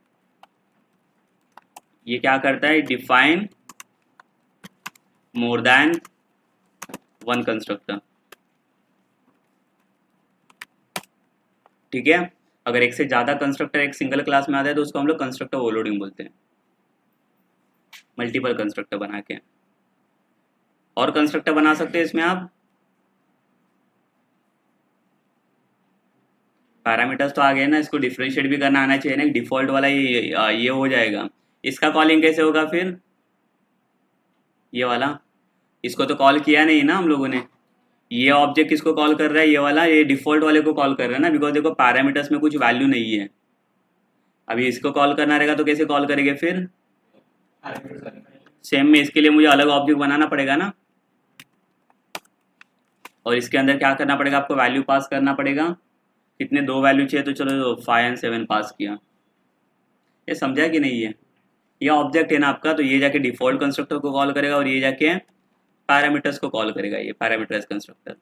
ये क्या करता है? Define more than one constructor. ठीक है। अगर एक से ज्यादा कंस्ट्रक्टर एक सिंगल क्लास में आता है तो उसको हम लोग कंस्ट्रक्टर ओवरलोडिंग बोलते हैं, मल्टीपल कंस्ट्रक्टर बना के। और कंस्ट्रक्टर बना सकते हैं इसमें आप। पैरामीटर्स तो आ गए ना, इसको डिफरेंशिएट भी करना आना चाहिए ना। डिफॉल्ट वाला ये हो जाएगा, इसका कॉलिंग कैसे होगा फिर, ये वाला, इसको तो कॉल किया नहीं ना हम लोगों ने। ये ऑब्जेक्ट किसको कॉल कर रहा है, ये वाला, ये डिफॉल्ट वाले को कॉल कर रहा है ना, बिकॉज देखो पैरामीटर्स में कुछ वैल्यू नहीं है। अभी इसको कॉल करना रहेगा तो कैसे कॉल करेंगे फिर, सेम में इसके लिए मुझे अलग ऑब्जेक्ट बनाना पड़ेगा ना, और इसके अंदर क्या करना पड़ेगा आपको, वैल्यू पास करना पड़ेगा। कितने, 2 वैल्यू चाहिए, तो चलो 5 एंड 7 पास किया। ये समझा कि नहीं है, ये ऑब्जेक्ट है ना आपका, तो ये जाके डिफॉल्ट कंस्ट्रक्टर को कॉल करेगा और ये जाके पैरामीटर्स को कॉल करेगा, ये पैरामीटर्स कंस्ट्रक्टर।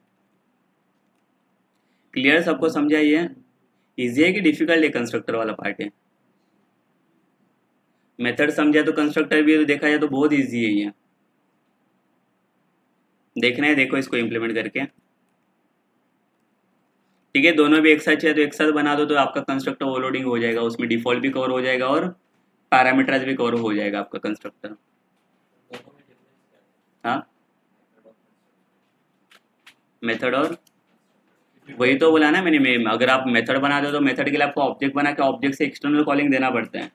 क्लियर, सबको समझा ये, इजी है कि डिफिकल्ट है कंस्ट्रक्टर वाला पार्ट है। मेथड समझा तो कंस्ट्रक्टर भी देखा जाए तो बहुत इजी है ये, देखना है, देखो इसको इम्प्लीमेंट करके। ठीक है, दोनों भी एक साथ चाहिए तो एक साथ बना दो, तो आपका कंस्ट्रक्टर ओवरलोडिंग हो जाएगा, उसमें डिफॉल्ट भी कवर हो जाएगा और पैरामीटर्स भी कवर हो जाएगा आपका कंस्ट्रक्टर। हाँ, मेथड और वही तो बोला ना मैंने, अगर आप मेथड बना दो तो मेथड के लिए आपको ऑब्जेक्ट बना के ऑब्जेक्ट से एक्सटर्नल कॉलिंग देना पड़ता है,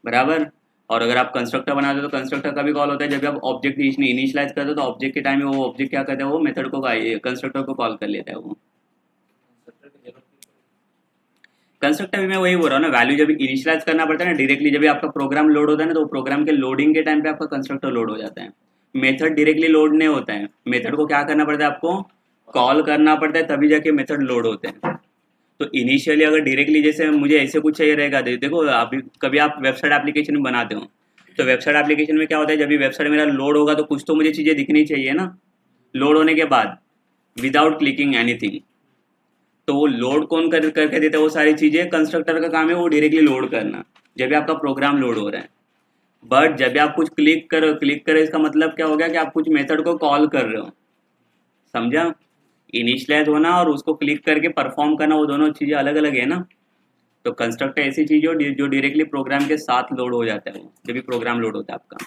बराबर। और अगर आप कंस्ट्रक्टर बना दो तो कंस्ट्रक्टर का भी कॉल होता है, जब आप ऑब्जेक्ट इनिशियलाइज करते हो तो ऑब्जेक्ट के टाइम में वो ऑब्जेक्ट क्या करता है, वो मेथड को कंस्ट्रक्टर को कॉल कर लेता है वो। कंस्ट्रक्टर भी मैं वही बोल रहा हूँ ना, वैल्यू जब इनिशियलाइज करना पड़ता है ना डायरेक्टली, जब भी आपका प्रोग्राम लोड होता है ना, तो प्रोग्राम के लोडिंग के टाइम पे आपका कंस्ट्रक्टर लोड हो जाता है। मेथड डायरेक्टली लोड नहीं होता है, मेथड को क्या करना पड़ता है आपको, कॉल करना पड़ता है, तभी जाके मेथड लोड होते हैं। तो इनिशियली अगर डायरेक्टली जैसे मुझे ऐसे कुछ चाहिए रहेगा, देखो अभी कभी आप वेबसाइट एप्लीकेशन बनाते हो, तो वेबसाइट एप्लीकेशन में क्या होता है, जब भी वेबसाइट मेरा लोड होगा तो कुछ तो मुझे चीज़ें दिखनी चाहिए ना, लोड होने के बाद, विदाउट क्लिकिंग एनीथिंग। तो वो लोड कौन करके देता है, वो सारी चीज़ें कंस्ट्रक्टर का काम है, वो डायरेक्टली लोड करना जब भी आपका प्रोग्राम लोड हो रहा है। बट जब भी आप कुछ क्लिक करो इसका मतलब क्या हो गया कि आप कुछ मेथड को कॉल कर रहे हो, समझा। इनिशियलाइज होना और उसको क्लिक करके परफॉर्म करना, वो दोनों चीज़ें अलग अलग है ना। तो कंस्ट्रक्टर ऐसी चीज़ हो जो डायरेक्टली प्रोग्राम के साथ लोड हो जाता है, वो जब भी प्रोग्राम लोड होता है आपका,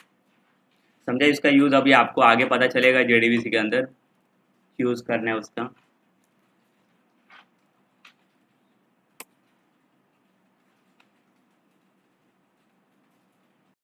समझा। इसका यूज़ अभी आपको आगे पता चलेगा, जेडीबीसी के अंदर यूज़ करना है उसका।